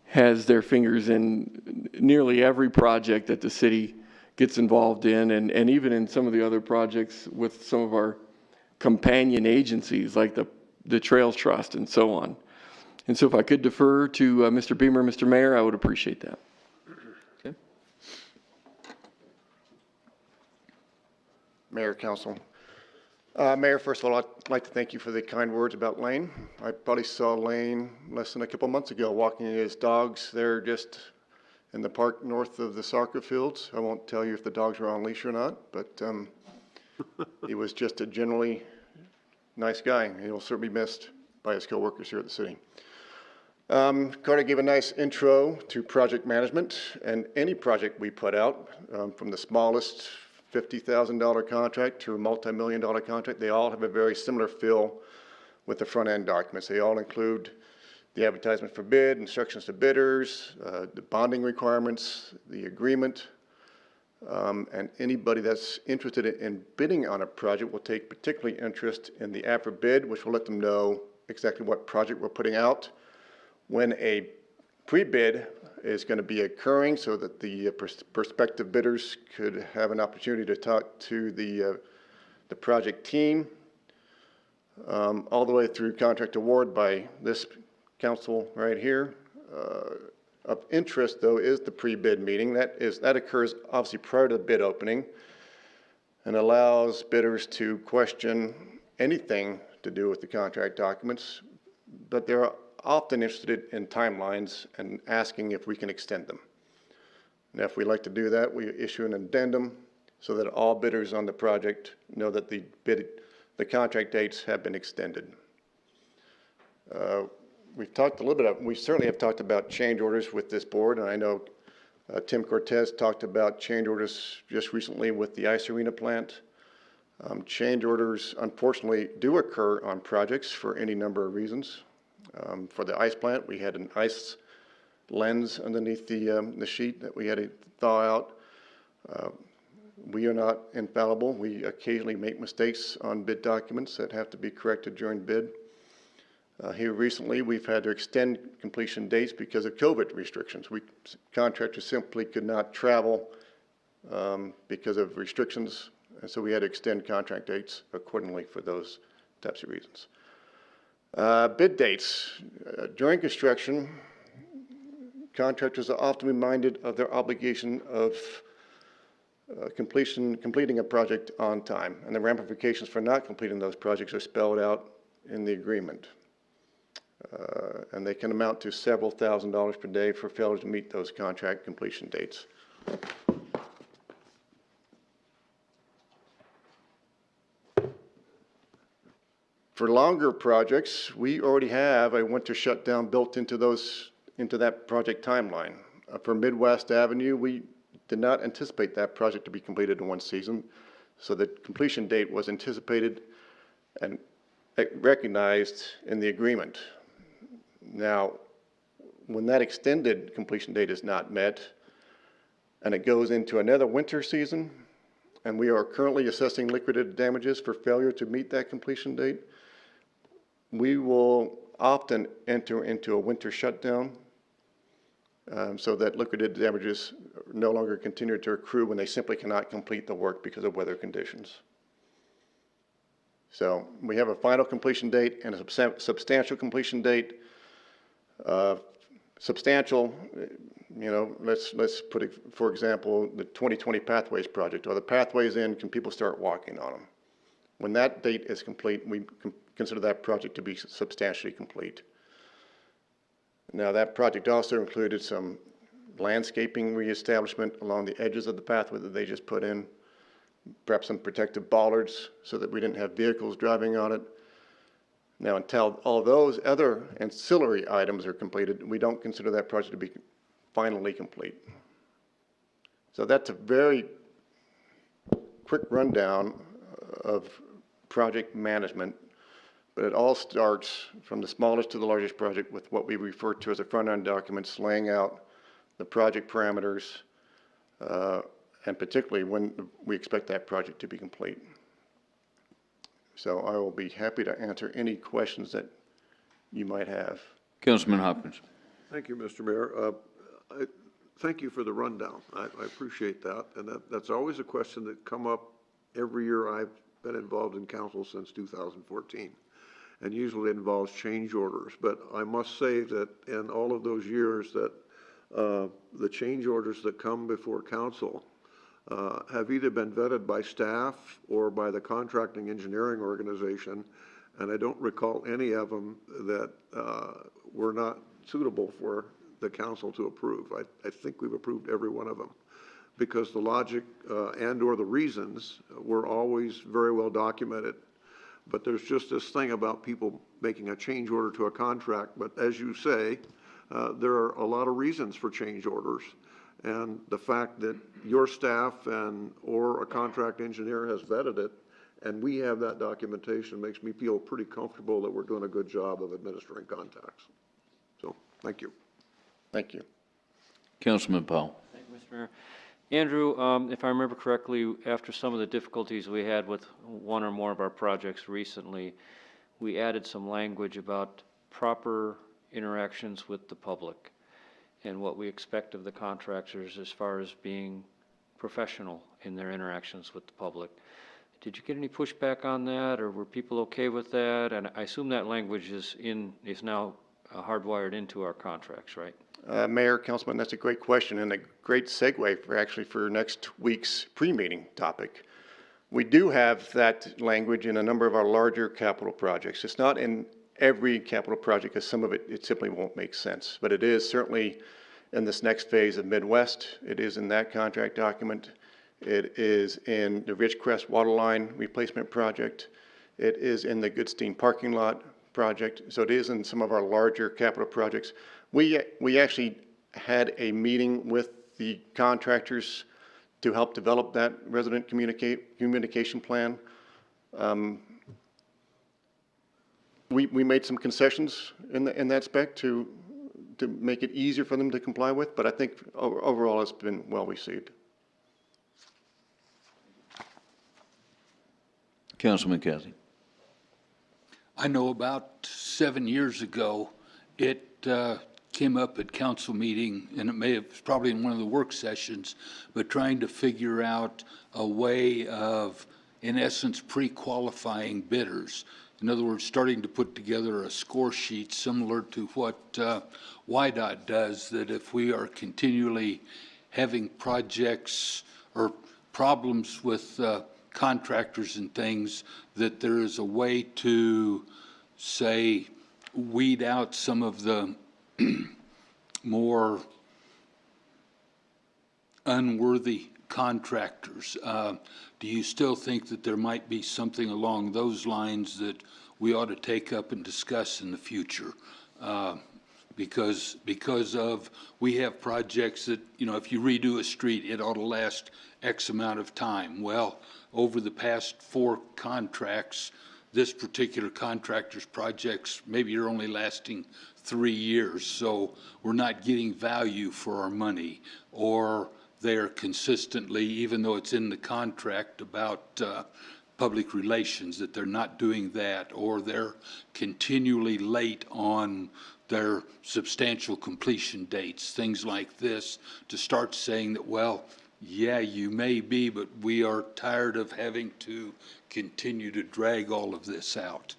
has their fingers in nearly every project that the city gets involved in, and even in some of the other projects with some of our companion agencies like the Trails Trust and so on. And so if I could defer to Mr. Beamer, Mr. Mayor, I would appreciate that. Okay. Mayor, Council. Mayor, first of all, I'd like to thank you for the kind words about Lane. I probably saw Lane less than a couple months ago walking his dogs there just in the park north of the soccer fields. I won't tell you if the dogs were on leash or not, but he was just a generally nice guy. He'll certainly be missed by his coworkers here at the city. Carter gave a nice intro to project management, and any project we put out, from the smallest $50,000 contract to a multi-million-dollar contract, they all have a very similar feel with the front-end documents. They all include the advertisement for bid, instructions to bidders, the bonding requirements, the agreement, and anybody that's interested in bidding on a project will take particularly interest in the ad for bid, which will let them know exactly what project we're putting out, when a pre-bid is going to be occurring, so that the prospective bidders could have an opportunity to talk to the project team, all the way through contract award by this council right here. Of interest, though, is the pre-bid meeting. That occurs obviously prior to the bid opening and allows bidders to question anything to do with the contract documents, but they're often interested in timelines and asking if we can extend them. And if we like to do that, we issue an addendum so that all bidders on the project know that the contract dates have been extended. We've talked a little bit we certainly have talked about change orders with this board, and I know Tim Cortez talked about change orders just recently with the ice arena plant. Change orders, unfortunately, do occur on projects for any number of reasons. For the ice plant, we had an ice lens underneath the sheet that we had to thaw out. We are not infallible. We occasionally make mistakes on bid documents that have to be corrected during bid. Here recently, we've had to extend completion dates because of COVID restrictions. Contractors simply could not travel because of restrictions, and so we had to extend contract dates accordingly for those types of reasons. Bid dates. During construction, contractors are often reminded of their obligation of completing a project on time. And the ramifications for not completing those projects are spelled out in the agreement. And they can amount to several $1,000s per day for failure to meet those contract completion dates. For longer projects, we already have a winter shutdown built into that project timeline. For Midwest Avenue, we did not anticipate that project to be completed in one season, so the completion date was anticipated and recognized in the agreement. Now, when that extended completion date is not met, and it goes into another winter season, and we are currently assessing liquidated damages for failure to meet that completion date, we will often enter into a winter shutdown so that liquidated damages no longer continue to accrue when they simply cannot complete the work because of weather conditions. So we have a final completion date and a substantial completion date. Substantial, you know, let's put it, for example, the 2020 Pathways project. Are the pathways in? Can people start walking on them? When that date is complete, we consider that project to be substantially complete. Now, that project also included some landscaping reestablishment along the edges of the pathway that they just put in, perhaps some protective bollards so that we didn't have vehicles driving on it. Now, until all those other ancillary items are completed, we don't consider that project to be finally complete. So that's a very quick rundown of project management, but it all starts from the smallest to the largest project with what we refer to as the front-end documents, laying out the project parameters, and particularly when we expect that project to be complete. So I will be happy to answer any questions that you might have. Councilman Hopkins. Thank you, Mr. Mayor. Thank you for the rundown. I appreciate that. And that's always a question that come up every year I've been involved in council since 2014. And usually it involves change orders. But I must say that in all of those years that the change orders that come before council have either been vetted by staff or by the contracting engineering organization, and I don't recall any of them that were not suitable for the council to approve. I think we've approved every one of them because the logic and or the reasons were always very well documented. But there's just this thing about people making a change order to a contract. But as you say, there are a lot of reasons for change orders. And the fact that your staff or a contract engineer has vetted it, and we have that documentation, makes me feel pretty comfortable that we're doing a good job of administering contracts. So, thank you. Thank you. Councilman Powell. Thank you, Mr. Mayor. Andrew, if I remember correctly, after some of the difficulties we had with one or more of our projects recently, we added some language about proper interactions with the public and what we expect of the contractors as far as being professional in their interactions with the public. Did you get any pushback on that, or were people okay with that? And I assume that language is now hardwired into our contracts, right? Mayor, Councilman, that's a great question and a great segue for next week's pre-meeting topic. We do have that language in a number of our larger capital projects. It's not in every capital project, because some of it simply won't make sense. But it is certainly in this next phase of Midwest. It is in that contract document. It is in the Ridgecrest Waterline Replacement Project. It is in the Goodstein Parking Lot Project. So it is in some of our larger capital projects. We actually had a meeting with the contractors to help develop that resident communication plan. We made some concessions in that spec to make it easier for them to comply with, but I think overall it's been well received. Councilman Cassidy. I know about 7 years ago, it came up at council meeting, and it may have probably in one of the work sessions, but trying to figure out a way of, in essence, pre-qualifying bidders. In other words, starting to put together a score sheet similar to what YDOT does, that if we are continually having projects or problems with contractors and things, that there is a way to, say, weed out some of the more unworthy contractors. Do you still think that there might be something along those lines that we ought to take up and discuss in the future? Because we have projects that, you know, if you redo a street, it ought to last X amount of time. Well, over the past 4 contracts, this particular contractor's projects, maybe are only lasting 3 years, so we're not getting value for our money, or they're consistently, even though it's in the contract about public relations, that they're not doing that, or they're continually late on their substantial completion dates, things like this, to start saying that, well, yeah, you may be, but we are tired of having to continue to drag all of this out.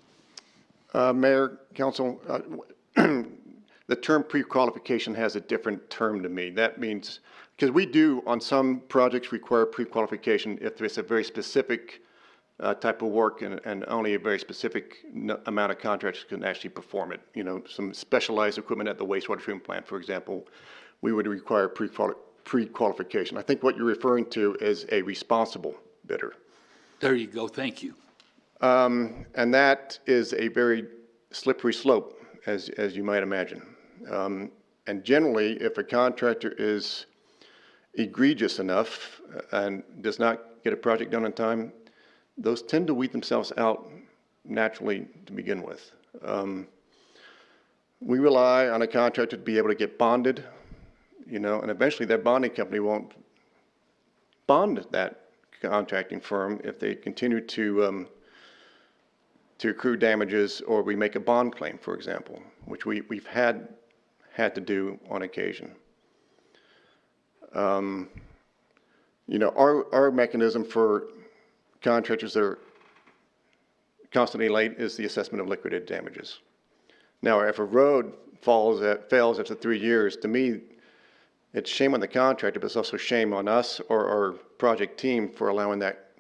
Mayor, Council, the term pre-qualification has a different term to me. That means, because we do, on some projects, require pre-qualification if it's a very specific type of work and only a very specific amount of contractors can actually perform it. You know, some specialized equipment at the wastewater treatment plant, for example, we would require pre-qualification. I think what you're referring to is a responsible bidder. There you go, thank you. And that is a very slippery slope, as you might imagine. And generally, if a contractor is egregious enough and does not get a project done on time, those tend to weed themselves out naturally to begin with. We rely on a contractor to be able to get bonded, you know, and eventually that bonding company won't bond that contracting firm if they continue to accrue damages, or we make a bond claim, for example, which we've had to do on occasion. You know, our mechanism for contractors that are constantly late is the assessment of liquidated damages. Now, if a road fails after 3 years, to me, it's shame on the contractor, but it's also shame on us or our project team for allowing that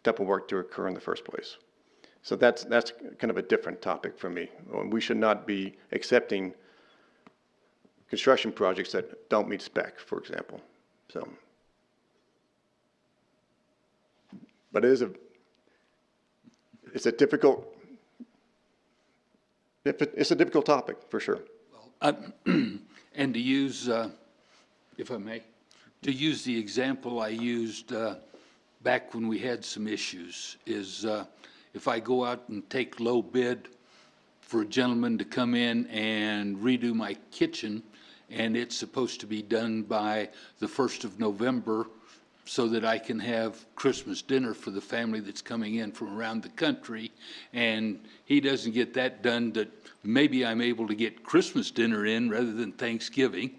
type of work to occur in the first place. So that's kind of a different topic for me. We should not be accepting construction projects that don't meet spec, for example. So, but it's a difficult topic for sure. And to use, if I may, to use the example I used back when we had some issues, is if I go out and take low bid for a gentleman to come in and redo my kitchen, and it's supposed to be done by the 1st of November so that I can have Christmas dinner for the family that's coming in from around the country, and he doesn't get that done, that maybe I'm able to get Christmas dinner in rather than Thanksgiving.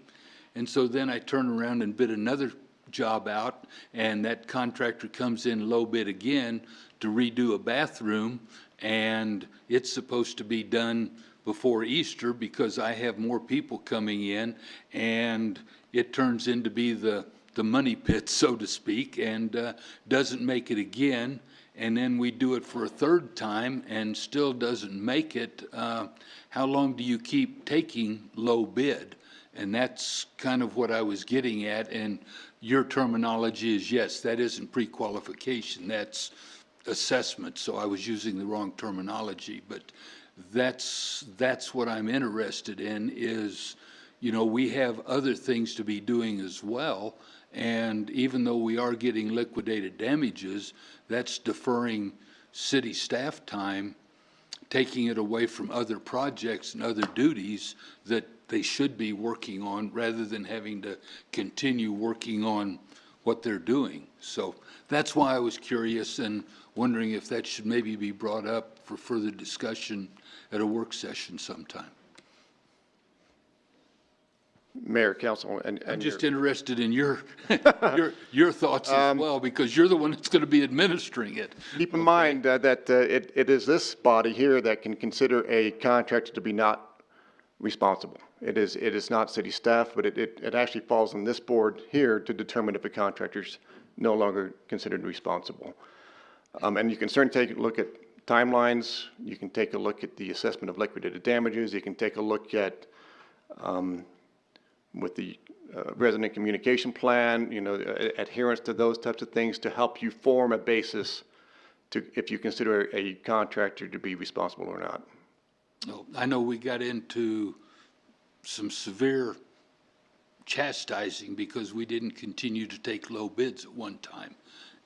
And so then I turn around and bid another job out, and that contractor comes in low bid again to redo a bathroom, and it's supposed to be done before Easter because I have more people coming in, and it turns into be the money pit, so to speak, and doesn't make it again. And then we do it for a 3rd time and still doesn't make it. How long do you keep taking low bid? And that's kind of what I was getting at. And your terminology is, yes, that isn't pre-qualification, that's assessment. So I was using the wrong terminology, but that's what I'm interested in is, you know, we have other things to be doing as well. And even though we are getting liquidated damages, that's deferring city staff time, taking it away from other projects and other duties that they should be working on, rather than having to continue working on what they're doing. So that's why I was curious and wondering if that should maybe be brought up for further discussion at a work session sometime. Mayor, Council, and I'm just interested in your your thoughts as well, because you're the one that's going to be administering it. keep in mind that it is this body here that can consider a contractor to be not responsible. It is not city staff, but it actually falls on this board here to determine if a contractor's no longer considered responsible. And you can certainly take a look at timelines. You can take a look at the assessment of liquidated damages. You can take a look at, with the resident communication plan, you know, adherence to those types of things to help you form a basis to, if you consider a contractor to be responsible or not. No, I know we got into some severe chastising because we didn't continue to take low bids at one time.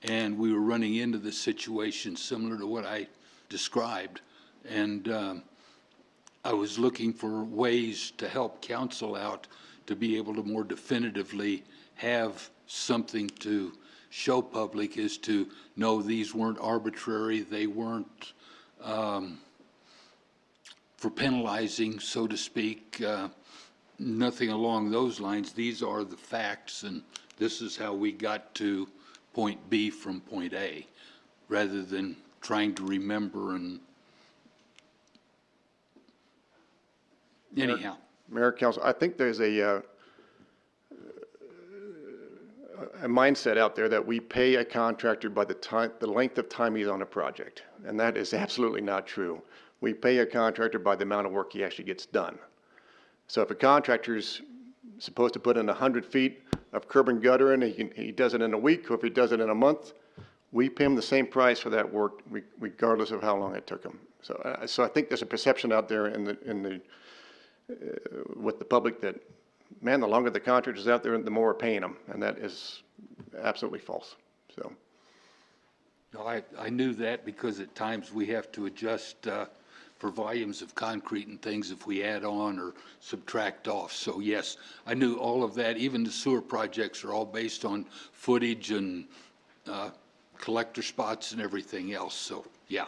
And we were running into the situation similar to what I described. And I was looking for ways to help council out to be able to more definitively have something to show public as to, no, these weren't arbitrary, they weren't for penalizing, so to speak, nothing along those lines. These are the facts, and this is how we got to point B from point A, rather than trying to remember and anyhow. Mayor, Council, I think there's a mindset out there that we pay a contractor by the length of time he's on a project, and that is absolutely not true. We pay a contractor by the amount of work he actually gets done. So if a contractor's supposed to put in 100 feet of curb and gutter and he does it in a week, or if he does it in a month, we pay him the same price for that work regardless of how long it took him. So I think there's a perception out there with the public that, man, the longer the contractor's out there, the more we're paying them, and that is absolutely false. So. No, I knew that because at times we have to adjust for volumes of concrete and things if we add on or subtract off. So yes, I knew all of that. Even the sewer projects are all based on footage and collector spots and everything else. So yeah.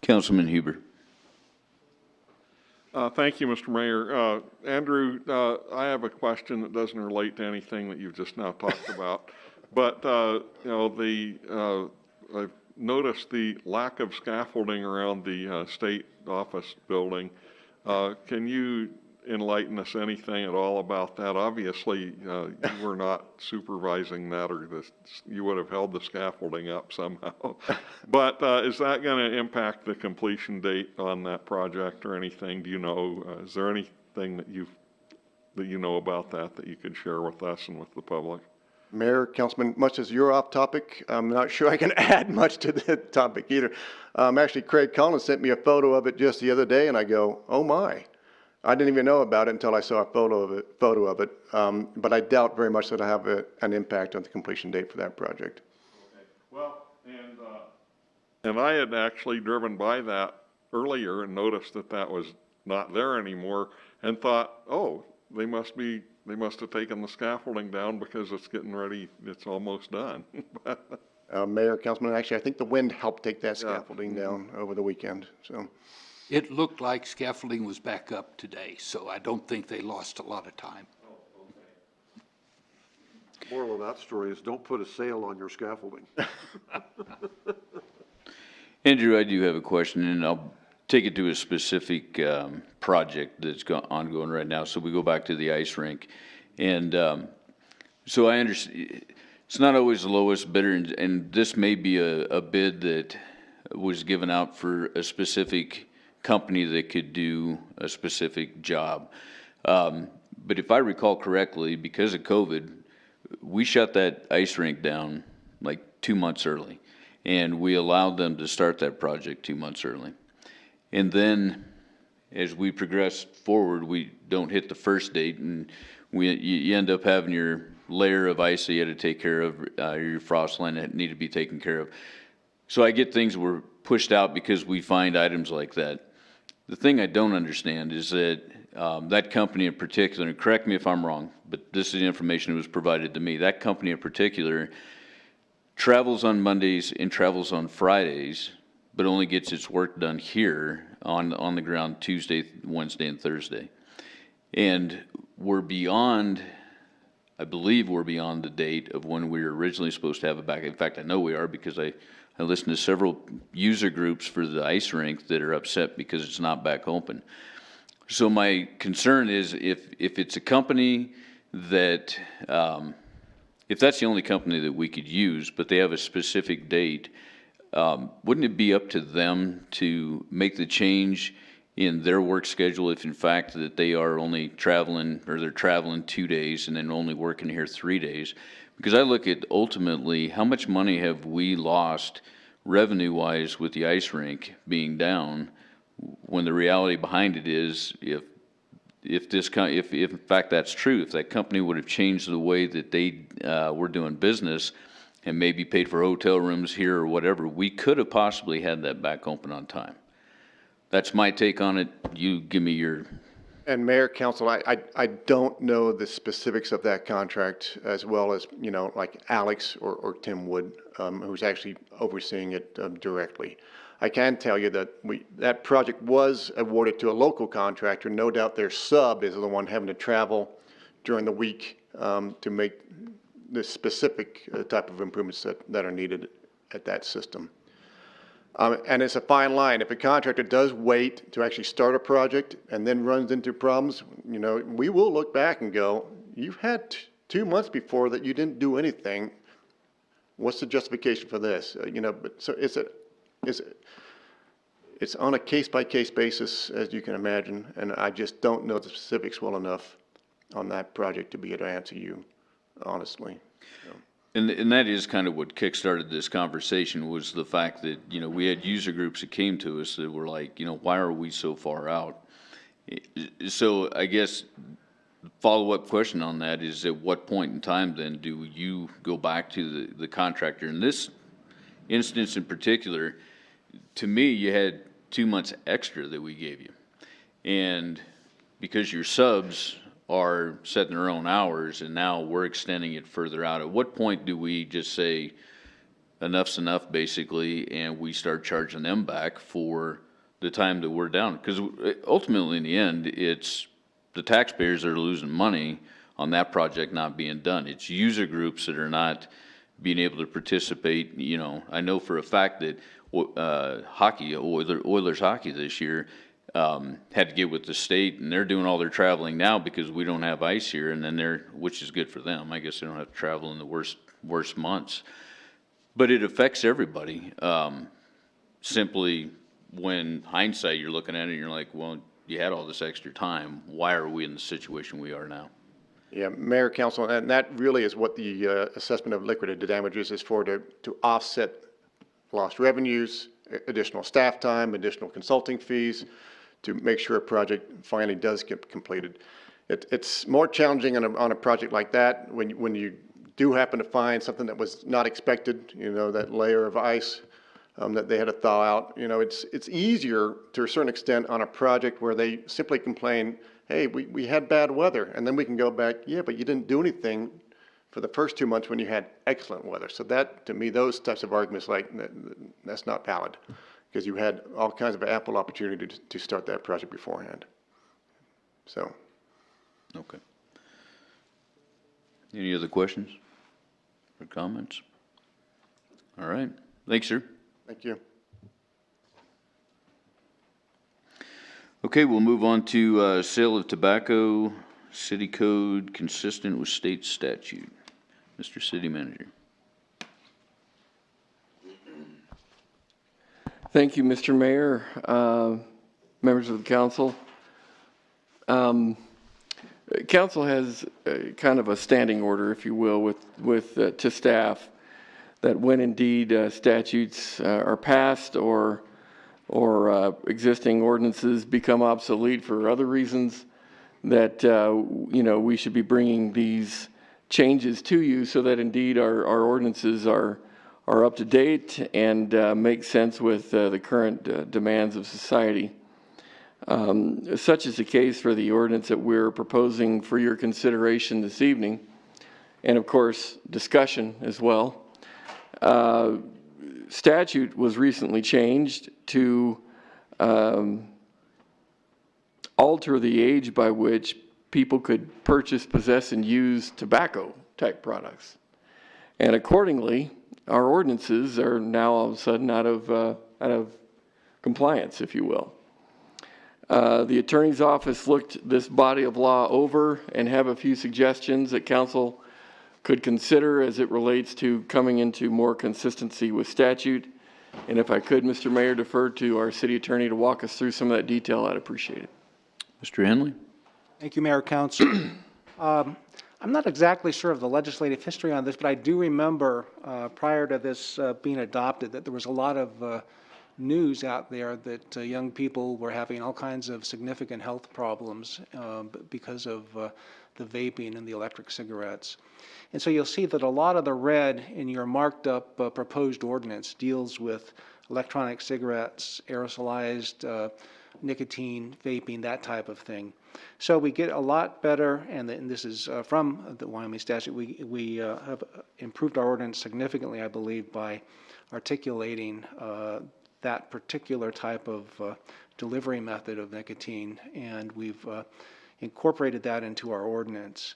Councilman Huber. Thank you, Mr. Mayor. Andrew, I have a question that doesn't relate to anything that you've just now talked about. But, you know, I've noticed the lack of scaffolding around the state office building. Can you enlighten us anything at all about that? Obviously, you were not supervising that, or you would have held the scaffolding up somehow. But is that going to impact the completion date on that project or anything? Do you know, is there anything that you know about that you could share with us and with the public? Mayor, Councilman, much as you're off topic, I'm not sure I can add much to the topic either. Actually, Craig Collins sent me a photo of it just the other day, and I go, oh my. I didn't even know about it until I saw a photo of it. But I doubt very much that I have an impact on the completion date for that project. Okay. Well, and I had actually driven by that earlier and noticed that was not there anymore, and thought, oh, they must have taken the scaffolding down because it's getting ready, it's almost done. Mayor, Councilman, actually, I think the wind helped take that scaffolding down over the weekend. So. It looked like scaffolding was back up today, so I don't think they lost a lot of time. Oh, okay. Moral of that story is don't put a sail on your scaffolding. Andrew, I do have a question, and I'll take it to a specific project that's ongoing right now. So we go back to the ice rink. And so I understand it's not always the lowest bidder, and this may be a bid that was given out for a specific company that could do a specific job. But if I recall correctly, because of COVID, we shut that ice rink down like 2 months early, and we allowed them to start that project 2 months early. And then as we progress forward, we don't hit the first date, and you end up having your layer of ice that you had to take care of, your frost line that needed to be taken care of. So I get things were pushed out because we find items like that. The thing I don't understand is that that company in particular, and correct me if I'm wrong, but this is the information that was provided to me, that company in particular travels on Mondays and travels on Fridays, but only gets its work done here on the ground Tuesday, Wednesday, and Thursday. And we're beyond, I believe we're beyond the date of when we were originally supposed to have it back. In fact, I know we are because I listened to several user groups for the ice rink that are upset because it's not back open. So my concern is if it's a company that if that's the only company that we could use, but they have a specific date, wouldn't it be up to them to make the change in their work schedule if in fact that they are only traveling, or they're traveling 2 days and then only working here 3 days? Because I look at ultimately, how much money have we lost revenue-wise with the ice rink being down, when the reality behind it is, if in fact that's true, if that company would have changed the way that they were doing business and maybe paid for hotel rooms here or whatever, we could have possibly had that back open on time. That's my take on it. You give me your... And Mayor, Council, I don't know the specifics of that contract as well as, you know, like Alex or Tim Wood, who's actually overseeing it directly. I can tell you that that project was awarded to a local contractor. No doubt their sub is the one having to travel during the week to make the specific type of improvements that are needed at that system. And it's a fine line. If a contractor does wait to actually start a project and then runs into problems, you know, we will look back and go, you've had 2 months before that you didn't do anything. What's the justification for this? You know, but so it's on a case-by-case basis, as you can imagine, and I just don't know the specifics well enough on that project to be able to answer you honestly. So. And that is kind of what kickstarted this conversation, was the fact that, you know, we had user groups that came to us that were like, you know, why are we so far out? So I guess the follow-up question on that is, at what point in time then do you go back to the contractor? In this instance in particular, to me, you had 2 months extra that we gave you. And because your subs are setting their own hours, and now we're extending it further out. At what point do we just say enough's enough, basically, and we start charging them back for the time that we're down? Because ultimately, in the end, it's the taxpayers that are losing money on that project not being done. It's user groups that are not being able to participate. You know, I know for a fact that Oilers hockey this year had to get with the state, and they're doing all their traveling now because we don't have ice here, and then which is good for them. I guess they don't have to travel in the worst months. But it affects everybody. Simply, when hindsight, you're looking at it and you're like, well, you had all this extra time. Why are we in the situation we are now? Yeah, Mayor, Council, and that really is what the assessment of liquidated damages is for, to offset lost revenues, additional staff time, additional consulting fees, to make sure a project finally does get completed. It's more challenging on a project like that when you do happen to find something that was not expected, you know, that layer of ice that they had to thaw out. You know, it's easier to a certain extent on a project where they simply complain, hey, we had bad weather, and then we can go back, yeah, but you didn't do anything for the first 2 months when you had excellent weather. So that, to me, those types of arguments, like, that's not valid, because you had all kinds of ample opportunity to start that project beforehand. So. Okay. Any other questions or comments? All right. Thanks, sir. Thank you. Okay, we'll move on to sale of tobacco, city code consistent with state statute. Mr. City Manager. Thank you, Mr. Mayor, members of the council. Council has kind of a standing order, if you will, to staff, that when indeed statutes are passed or existing ordinances become obsolete for other reasons, that you know, we should be bringing these changes to you so that indeed our ordinances are up to date and make sense with the current demands of society. Such is the case for the ordinance that we're proposing for your consideration this evening, and of course discussion as well. Statute was recently changed to alter the age by which people could purchase, possess, and use tobacco-type products. And accordingly, our ordinances are now all of a sudden out of compliance, if you will. The Attorney's Office looked this body of law over and have a few suggestions that Council could consider as it relates to coming into more consistency with statute. And if I could, Mr. Mayor, defer to our city attorney to walk us through some of that detail, I'd appreciate it. Mr. Henley? Thank you, Mayor, Council. I'm not exactly sure of the legislative history on this, but I do remember prior to this being adopted that there was a lot of news out there that young people were having all kinds of significant health problems because of the vaping and the electric cigarettes. And so you'll see that a lot of the red in your marked up proposed ordinance deals with electronic cigarettes, aerosolized nicotine, vaping, that type of thing. So we get a lot better, and this is from the Wyoming statute, we have improved our ordinance significantly, I believe, by articulating that particular type of delivery method of nicotine, and we've incorporated that into our ordinance.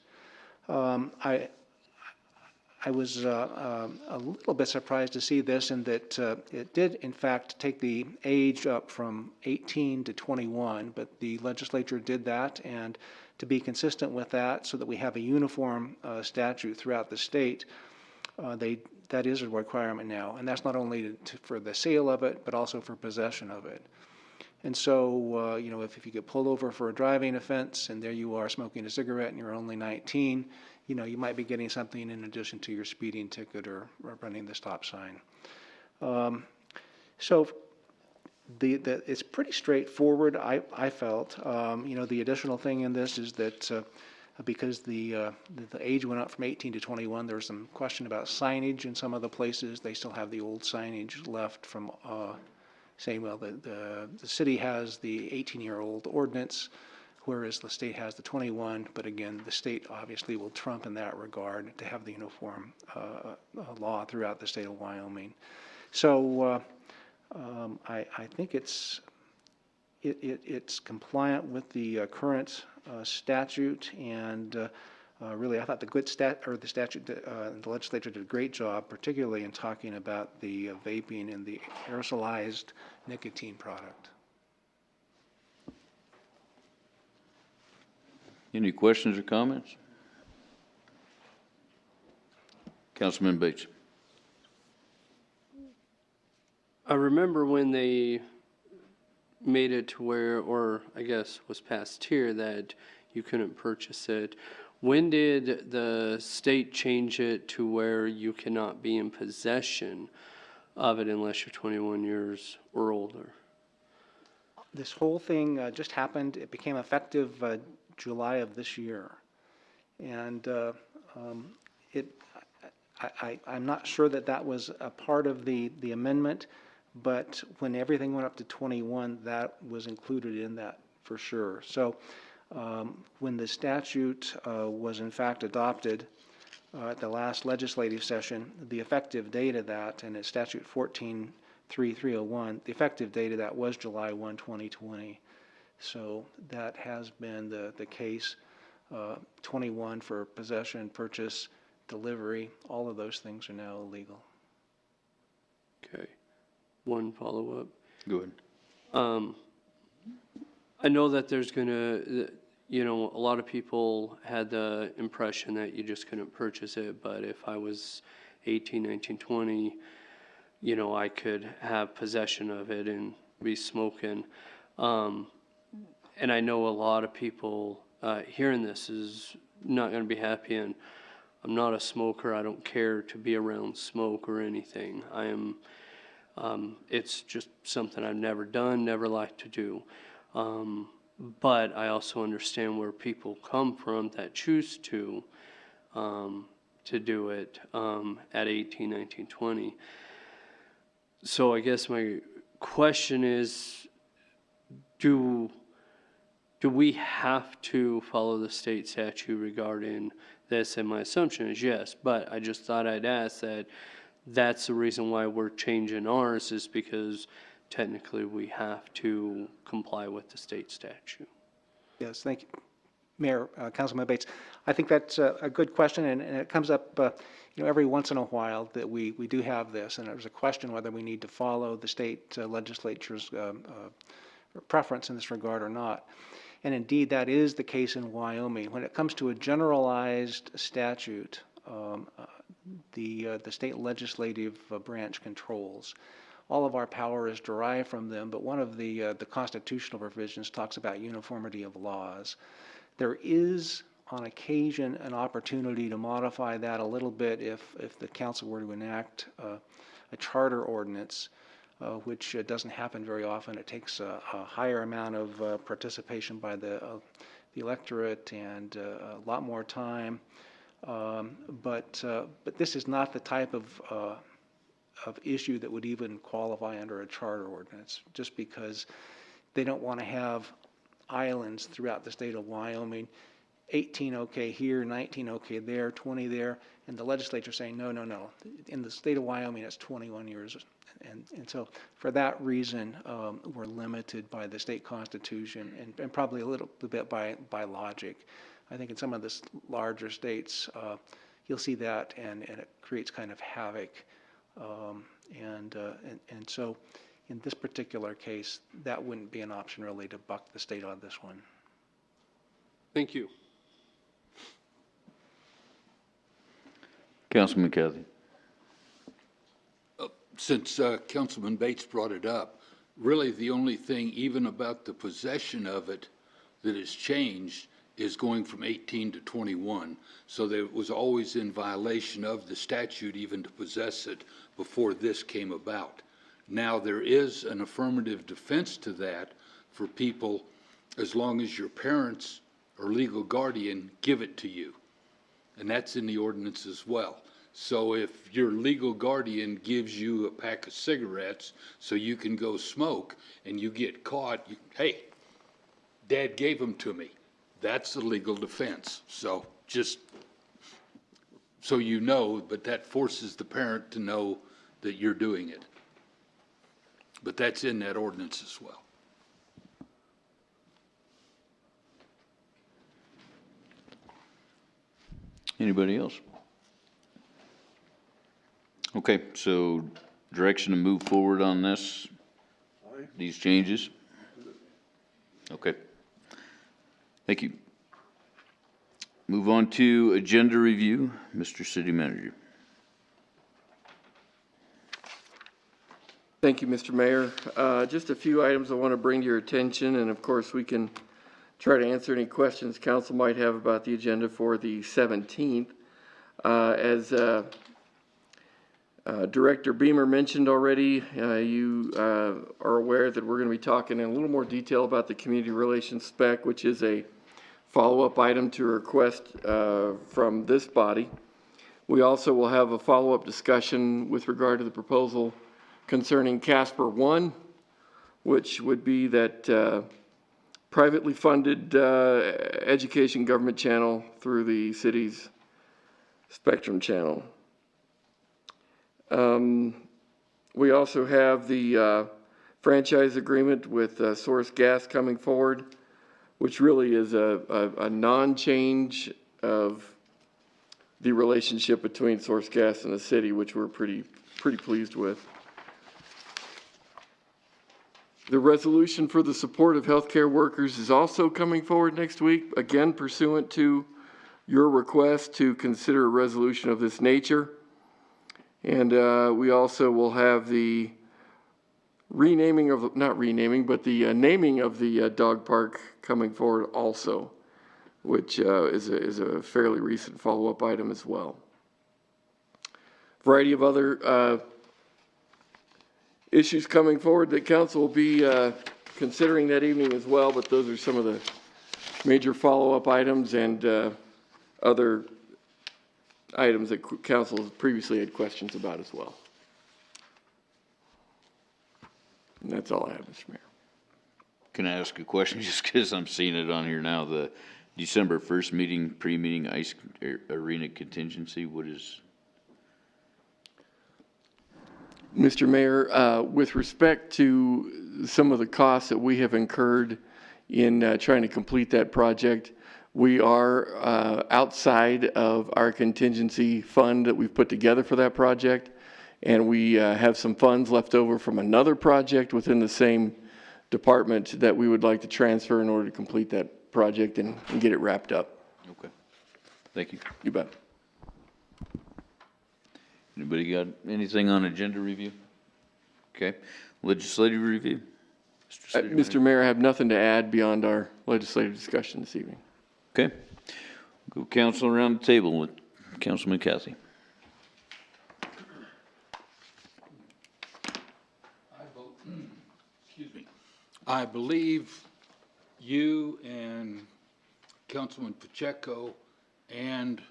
I was a little bit surprised to see this in that it did, in fact, take the age up from 18 to 21, but the legislature did that, and to be consistent with that so that we have a uniform statute throughout the state, that is a requirement now, and that's not only for the sale of it, but also for possession of it. And so, you know, if you get pulled over for a driving offense and there you are smoking a cigarette and you're only 19, you know, you might be getting something in addition to your speeding ticket or running the stop sign. So it's pretty straightforward, I felt. You know, the additional thing in this is that because the age went up from 18 to 21, there was some question about signage in some of the places. They still have the old signage left from saying, well, the city has the 18-year-old ordinance, whereas the state has the 21, but again, the state obviously will trump in that regard to have the uniform law throughout the state of Wyoming. So I think it's compliant with the current statute, and really I thought the legislature did a great job, particularly in talking about the vaping and the aerosolized nicotine product. Any questions or comments? Councilman Bates. I remember when they made it to where, or I guess was passed here, that you couldn't purchase it. When did the state change it to where you cannot be in possession of it unless you're 21 years or older? This whole thing just happened. It became effective July of this year. And I'm not sure that was a part of the amendment, but when everything went up to 21, that was included in that for sure. So when the statute was in fact adopted at the last legislative session, the effective date of that, and it's statute 14.3.301, the effective date of that was July 1, 2020. So that has been the case. 21 for possession, purchase, delivery, all of those things are now illegal. Okay. One follow-up. Go ahead. I know that there's gonna, you know, a lot of people had the impression that you just couldn't purchase it, but if I was 18, 19, 20, you know, I could have possession of it and be smoking. And I know a lot of people hearing this is not going to be happy, and I'm not a smoker. I don't care to be around smoke or anything. I am, it's just something I've never done, never liked to do. But I also understand where people come from that choose to do it at 18, 19, 20. So I guess my question is, do we have to follow the state statute regarding this? And my assumption is yes, but I just thought I'd ask that. That's the reason why we're changing ours, is because technically we have to comply with the state statute. Yes, thank you, Mayor, Councilman Bates. I think that's a good question, and it comes up you know, every once in a while that we do have this, and there's a question whether we need to follow the state legislature's preference in this regard or not. And indeed, that is the case in Wyoming. When it comes to a generalized statute, the state legislative branch controls. All of our power is derived from them, but one of the constitutional provisions talks about uniformity of laws. There is, on occasion, an opportunity to modify that a little bit if the council were to enact a charter ordinance, which doesn't happen very often. It takes a higher amount of participation by the electorate and a lot more time. But this is not the type of issue that would even qualify under a charter ordinance, just because they don't want to have islands throughout the state of Wyoming, 18 okay here, 19 okay there, 20 there, and the legislature saying, no, no, no. In the state of Wyoming, it's 21 years. And so for that reason, we're limited by the state constitution and probably a little bit by logic. I think in some of the larger states, you'll see that, and it creates kind of havoc. And so in this particular case, that wouldn't be an option really to buck the state on this one. Thank you. Councilman Cathy. Since Councilman Bates brought it up, really the only thing even about the possession of it that has changed is going from 18 to 21. So that it was always in violation of the statute even to possess it before this came about. Now there is an affirmative defense to that for people as long as your parents or legal guardian give it to you. And that's in the ordinance as well. So if your legal guardian gives you a pack of cigarettes so you can go smoke and you get caught, hey, Dad gave them to me. That's a legal defense. So just so you know, but that forces the parent to know that you're doing it. But that's in that ordinance as well. Anybody else? Okay, so direction to move forward on this, these changes? Okay. Thank you. Move on to agenda review. Mr. City Manager. Thank you, Mr. Mayor. Just a few items I want to bring to your attention, and of course we can try to answer any questions council might have about the agenda for the 17th. As Director Beamer mentioned already, you are aware that we're going to be talking in a little more detail about the community relations spec, which is a follow-up item to a request from this body. We also will have a follow-up discussion with regard to the proposal concerning Casper 1, which would be that privately funded education government channel through the city's Spectrum channel. We also have the franchise agreement with Source Gas coming forward, which really is a non-change of the relationship between Source Gas and the city, which we're pretty pleased with. The resolution for the support of healthcare workers is also coming forward next week, again pursuant to your request to consider a resolution of this nature. And we also will have the renaming of, not renaming, but the naming of the dog park coming forward also, which is a fairly recent follow-up item as well. Variety of other issues coming forward that council will be considering that evening as well, but those are some of the major follow-up items and other items that council has previously had questions about as well. And that's all I have, Mr. Mayor. Can I ask a question just because I'm seeing it on here now? The December 1st meeting, pre-meeting ice arena contingency, what is? Mr. Mayor, with respect to some of the costs that we have incurred in trying to complete that project, we are outside of our contingency fund that we've put together for that project, and we have some funds left over from another project within the same department that we would like to transfer in order to complete that project and get it wrapped up. Okay. Thank you. You bet. Anybody got anything on agenda review? Okay, legislative review? City Mr. Manager. Mayor, I have nothing to add beyond our legislative discussion this evening. Okay, go council around the table with Councilman Cathy. Excuse me. I believe you and Councilman Pacheco and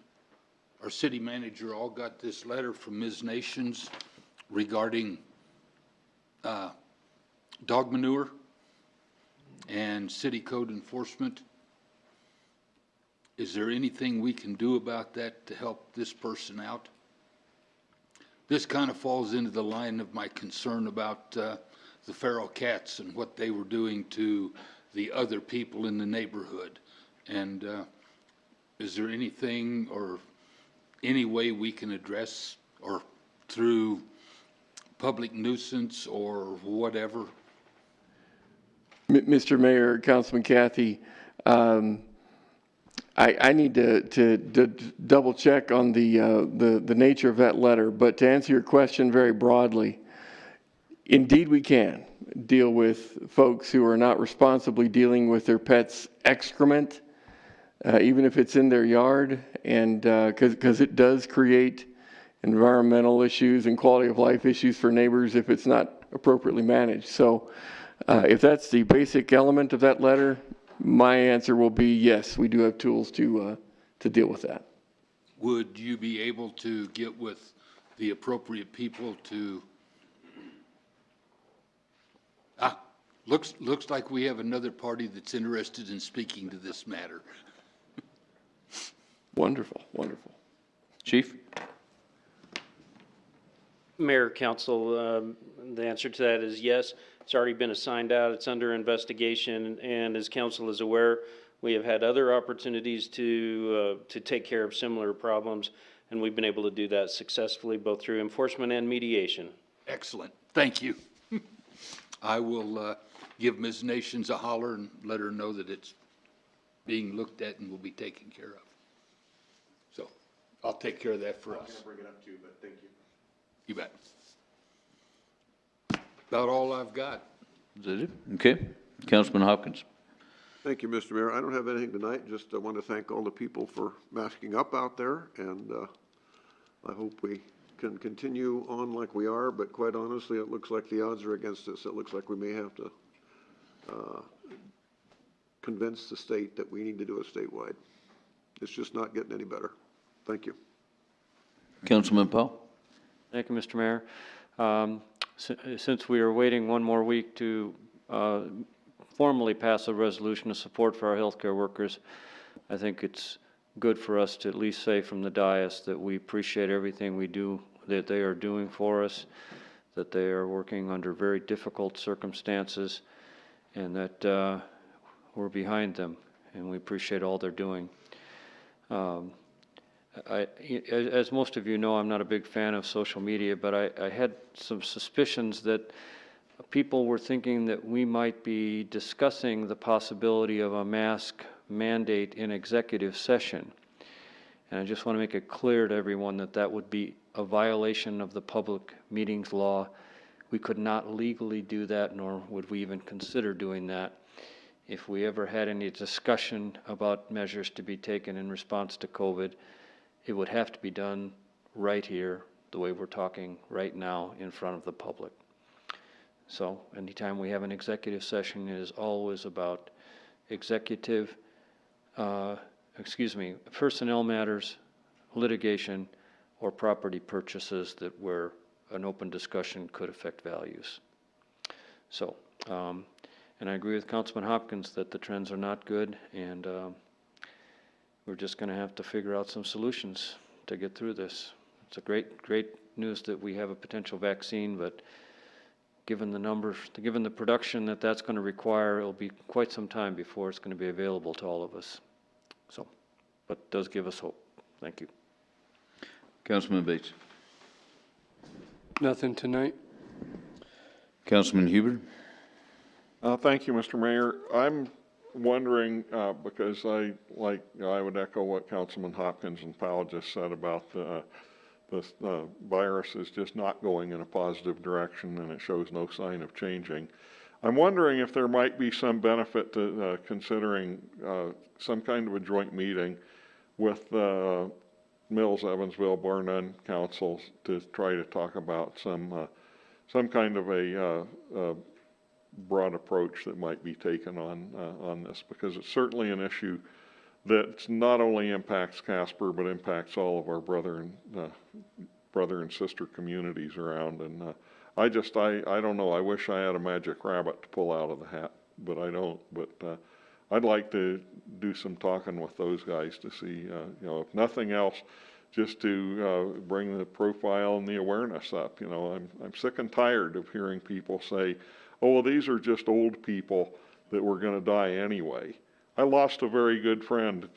our city manager all got this letter from Ms. Nations regarding dog manure and city code enforcement. Is there anything we can do about that to help this person out? This kind of falls into the line of my concern about the feral cats and what they were doing to the other people in the neighborhood. And is there anything or any way we can address, or through public nuisance or whatever? Mr. Mayor, Councilman Cathy, I need to double check on the nature of that letter, but to answer your question very broadly, indeed we can deal with folks who are not responsibly dealing with their pets' excrement, even if it's in their yard, and because it does create environmental issues and quality of life issues for neighbors if it's not appropriately managed. So if that's the basic element of that letter, my answer will be yes, we do have tools to deal with that. Would you be able to get with the appropriate people to, looks like we have another party that's interested in speaking to this matter. Wonderful, wonderful. Chief? Mayor, council, the answer to that is yes. It's already been assigned out. It's under investigation, and as council is aware, we have had other opportunities to take care of similar problems, and we've been able to do that successfully, both through enforcement and mediation. Excellent. Thank you. I will give Ms. Nations a holler and let her know that it's being looked at and will be taken care of. So I'll take care of that for us. I'm going to bring it up too, but thank you. You bet. About all I've got. Is that it? Okay, Councilman Hopkins. Thank you, Mr. Mayor. I don't have anything tonight, just I want to thank all the people for masking up out there, and I hope we can continue on like we are, but quite honestly, it looks like the odds are against us. It looks like we may have to convince the state that we need to do it statewide. It's just not getting any better. Thank you. Councilman Powell? Thank you, Mr. Mayor. Since we are waiting one more week to formally pass a resolution of support for our healthcare workers, I think it's good for us to at least say from the dais that we appreciate everything we do, that they are doing for us, that they are working under very difficult circumstances, and that we're behind them, and we appreciate all they're doing. As most of you know, I'm not a big fan of social media, but I had some suspicions that people were thinking that we might be discussing the possibility of a mask mandate in executive session. And I just want to make it clear to everyone that that would be a violation of the public meetings law. We could not legally do that, nor would we even consider doing that. If we ever had any discussion about measures to be taken in response to COVID, it would have to be done right here, the way we're talking right now in front of the public. So anytime we have an executive session, it is always about personnel matters, litigation, or property purchases that where an open discussion could affect values. So, and I agree with Councilman Hopkins that the trends are not good, and we're just going to have to figure out some solutions to get through this. It's a great news that we have a potential vaccine, but given the numbers, given the production that that's going to require, it'll be quite some time before it's going to be available to all of us. So, but it does give us hope. Thank you. Councilman Bates. Nothing tonight. Councilman Huber. Thank you, Mr. Mayor. I'm wondering, because I would echo what Councilman Hopkins and Powell just said about the this virus is just not going in a positive direction, and it shows no sign of changing. I'm wondering if there might be some benefit to considering some kind of a joint meeting with Mills, Evansville, Bar None councils to try to talk about some kind of a broad approach that might be taken on this, because it's certainly an issue that not only impacts Casper but impacts all of our brother and sister communities around. And I don't know. I wish I had a magic rabbit to pull out of the hat, but I don't. But I'd like to do some talking with those guys to see, if nothing else, just to bring the profile and the awareness up. I'm sick and tired of hearing people say, "Oh, well, these are just old people that were going to die anyway." I lost a very good friend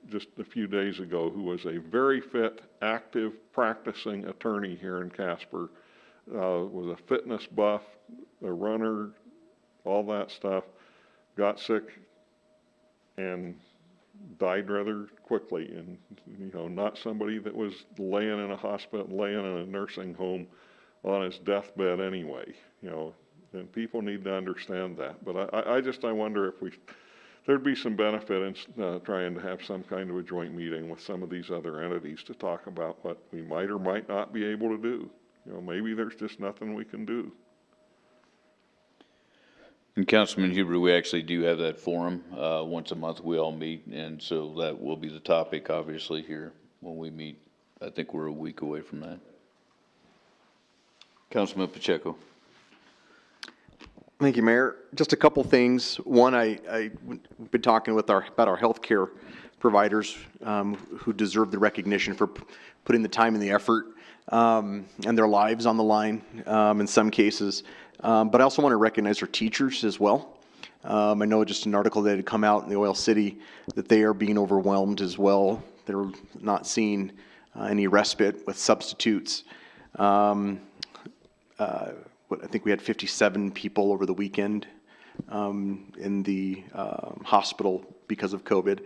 just a few days ago who was a very fit, active, practicing attorney here in Casper. Was a fitness buff, a runner, all that stuff. Got sick and died rather quickly, and not somebody that was laying in a hospital, laying in a nursing home on his deathbed anyway. And people need to understand that. But I wonder if there'd be some benefit in trying to have some kind of a joint meeting with some of these other entities to talk about what we might or might not be able to do. Maybe there's just nothing we can do. And Councilman Huber, we actually do have that forum. Once a month we all meet, and so that will be the topic, obviously, here when we meet. I think we're a week away from that. Councilman Pacheco. Thank you, Mayor. Just a couple things. One, I've been talking about our healthcare providers who deserve the recognition for putting the time and the effort and their lives on the line in some cases. But I also want to recognize our teachers as well. I know just an article that had come out in the Oil City that they are being overwhelmed as well. They're not seeing any respite with substitutes. I think we had 57 people over the weekend in the hospital because of COVID.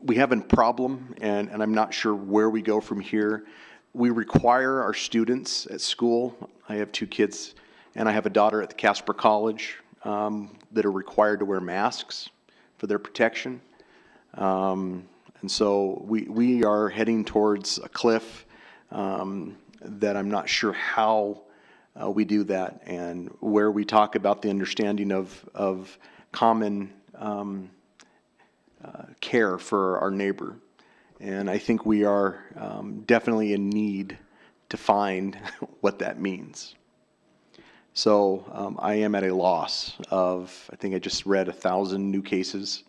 We have a problem, and I'm not sure where we go from here. We require our students at school. I have 2 kids, and I have a daughter at the Casper College that are required to wear masks for their protection. And so we are heading towards a cliff that I'm not sure how we do that, and where we talk about the understanding of common care for our neighbor. And I think we are definitely in need to find what that means. So I am at a loss of, I think I just read 1,000 new cases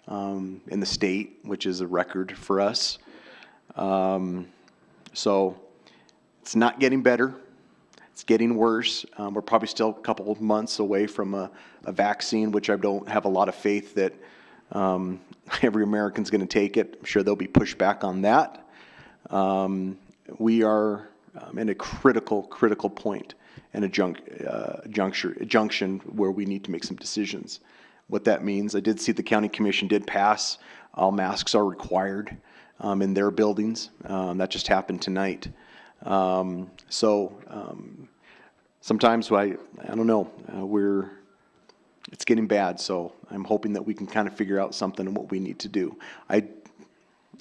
in the state, which is a record for us. So it's not getting better. It's getting worse. We're probably still a couple of months away from a vaccine, which I don't have a lot of faith that every American's going to take it. I'm sure there'll be pushback on that. We are in a critical point and a junction where we need to make some decisions. What that means, I did see the county commission did pass all masks are required in their buildings. That just happened tonight. Sometimes I don't know, it's getting bad, so I'm hoping that we can kind of figure out something and what we need to do. I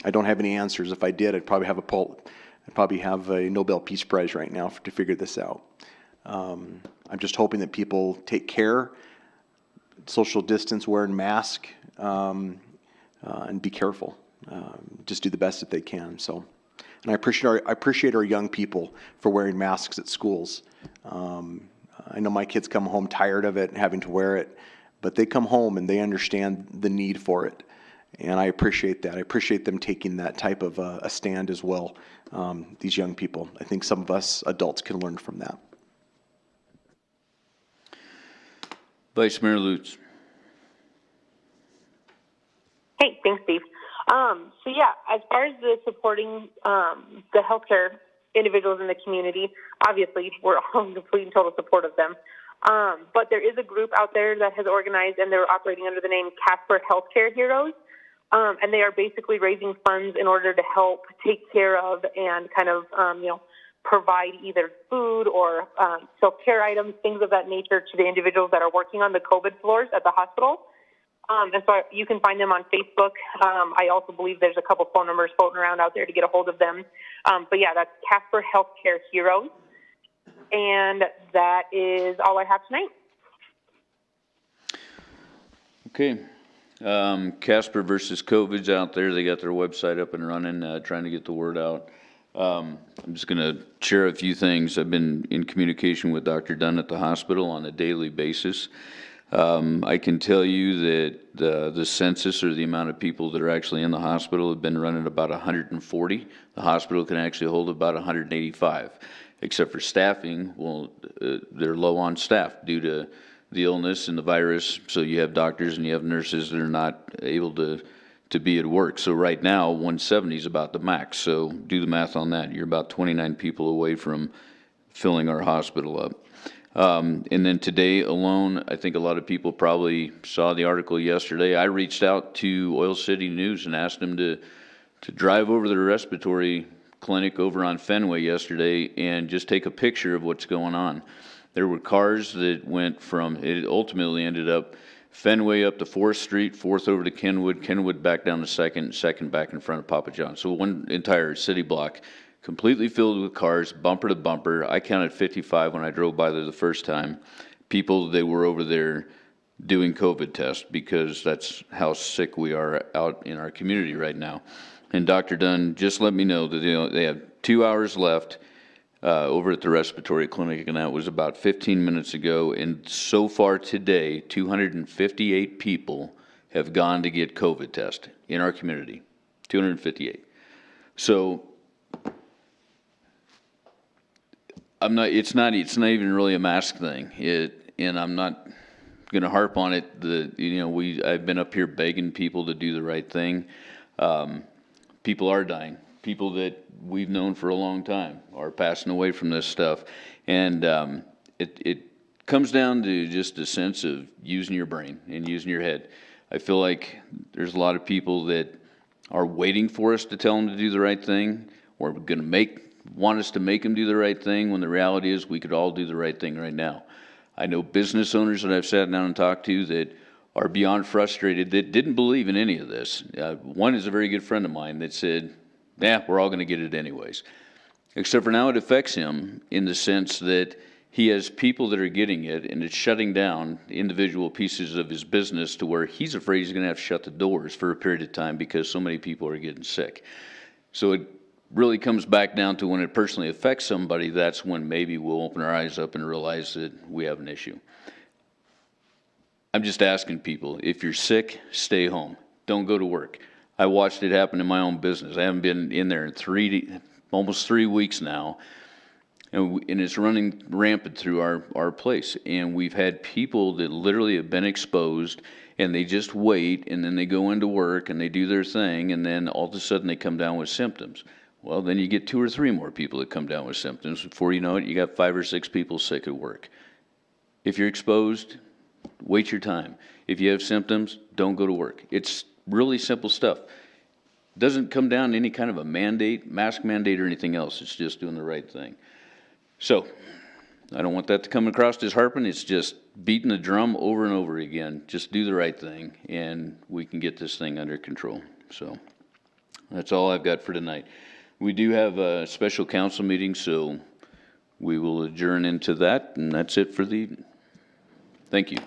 don't have any answers. If I did, I'd probably have a Nobel Peace Prize right now to figure this out. I'm just hoping that people take care, social distance, wearing mask, and be careful. Just do the best that they can. So, and I appreciate our young people for wearing masks at schools. I know my kids come home tired of it and having to wear it, but they come home and they understand the need for it. And I appreciate that. I appreciate them taking that type of a stand as well, these young people. I think some of us adults can learn from that. Vice Mayor Lutz. Hey, thanks, Steve. So yeah, as far as the supporting the healthcare individuals in the community, obviously we're all in complete and total support of them. But there is a group out there that has organized, and they're operating under the name Casper Healthcare Heroes. and they are basically raising funds in order to help take care of and kind of, provide either food or self-care items, things of that nature to the individuals that are working on the COVID floors at the hospital. And so you can find them on Facebook. I also believe there's a couple phone numbers floating around out there to get a hold of them. But yeah, that's Casper Healthcare Heroes. And that is all I have tonight. Okay. Casper versus COVID's out there. They got their website up and running, trying to get the word out. I'm just going to share a few things. I've been in communication with Dr. Dunn at the hospital on a daily basis. I can tell you that the census, or the amount of people that are actually in the hospital, have been running about 140. The hospital can actually hold about 185, except for staffing. Well, they're low on staff due to the illness and the virus. So you have doctors and you have nurses that are not able to be at work. So right now, 170 is about the max. So do the math on that. You're about 29 people away from filling our hospital up. And then today alone, I think a lot of people probably saw the article yesterday. I reached out to Oil City News and asked them to drive over to the respiratory clinic over on Fenway yesterday and just take a picture of what's going on. There were cars that went from, it ultimately ended up Fenway up to 4th Street, 4th over to Kenwood, Kenwood back down to 2nd, 2nd back in front of Papa John's. So one entire city block completely filled with cars, bumper to bumper. I counted 55 when I drove by there the first time. People that were over there doing COVID tests, because that's how sick we are out in our community right now. And Dr. Dunn just let me know that they have 2 hours left over at the respiratory clinic, and that was about 15 minutes ago. And so far today, 258 people have gone to get COVID tested in our community. 258. So it's not even really a mask thing. And I'm not going to harp on it. I've been up here begging people to do the right thing. People are dying. People that we've known for a long time are passing away from this stuff. And it comes down to just a sense of using your brain and using your head. I feel like there's a lot of people that are waiting for us to tell them to do the right thing, or want us to make them do the right thing, when the reality is we could all do the right thing right now. I know business owners that I've sat down and talked to that are beyond frustrated, that didn't believe in any of this. One is a very good friend of mine that said, we're all going to get it anyways. Except for now it affects him in the sense that he has people that are getting it, and it's shutting down individual pieces of his business to where he's afraid he's going to have to shut the doors for a period of time because so many people are getting sick. So it really comes back down to when it personally affects somebody, that's when maybe we'll open our eyes up and realize that we have an issue. I'm just asking people, if you're sick, stay home. Don't go to work. I watched it happen in my own business. I haven't been in there in almost 3 weeks now, and it's running rampant through our place. And we've had people that literally have been exposed, and they just wait, and then they go into work, and they do their thing, and then all of a sudden they come down with symptoms. Well, then you get 2 or 3 more people that come down with symptoms. Before you know it, you got 5 or 6 people sick at work. If you're exposed, wait your time. If you have symptoms, don't go to work. It's really simple stuff. It doesn't come down to any kind of a mandate, mask mandate, or anything else. It's just doing the right thing. So, I don't want that to come across as harping. It's just beating the drum over and over again. Just do the right thing, and we can get this thing under control. So, that's all I've got for tonight. We do have a special council meeting, so we will adjourn into that, and that's it for the evening. Thank you.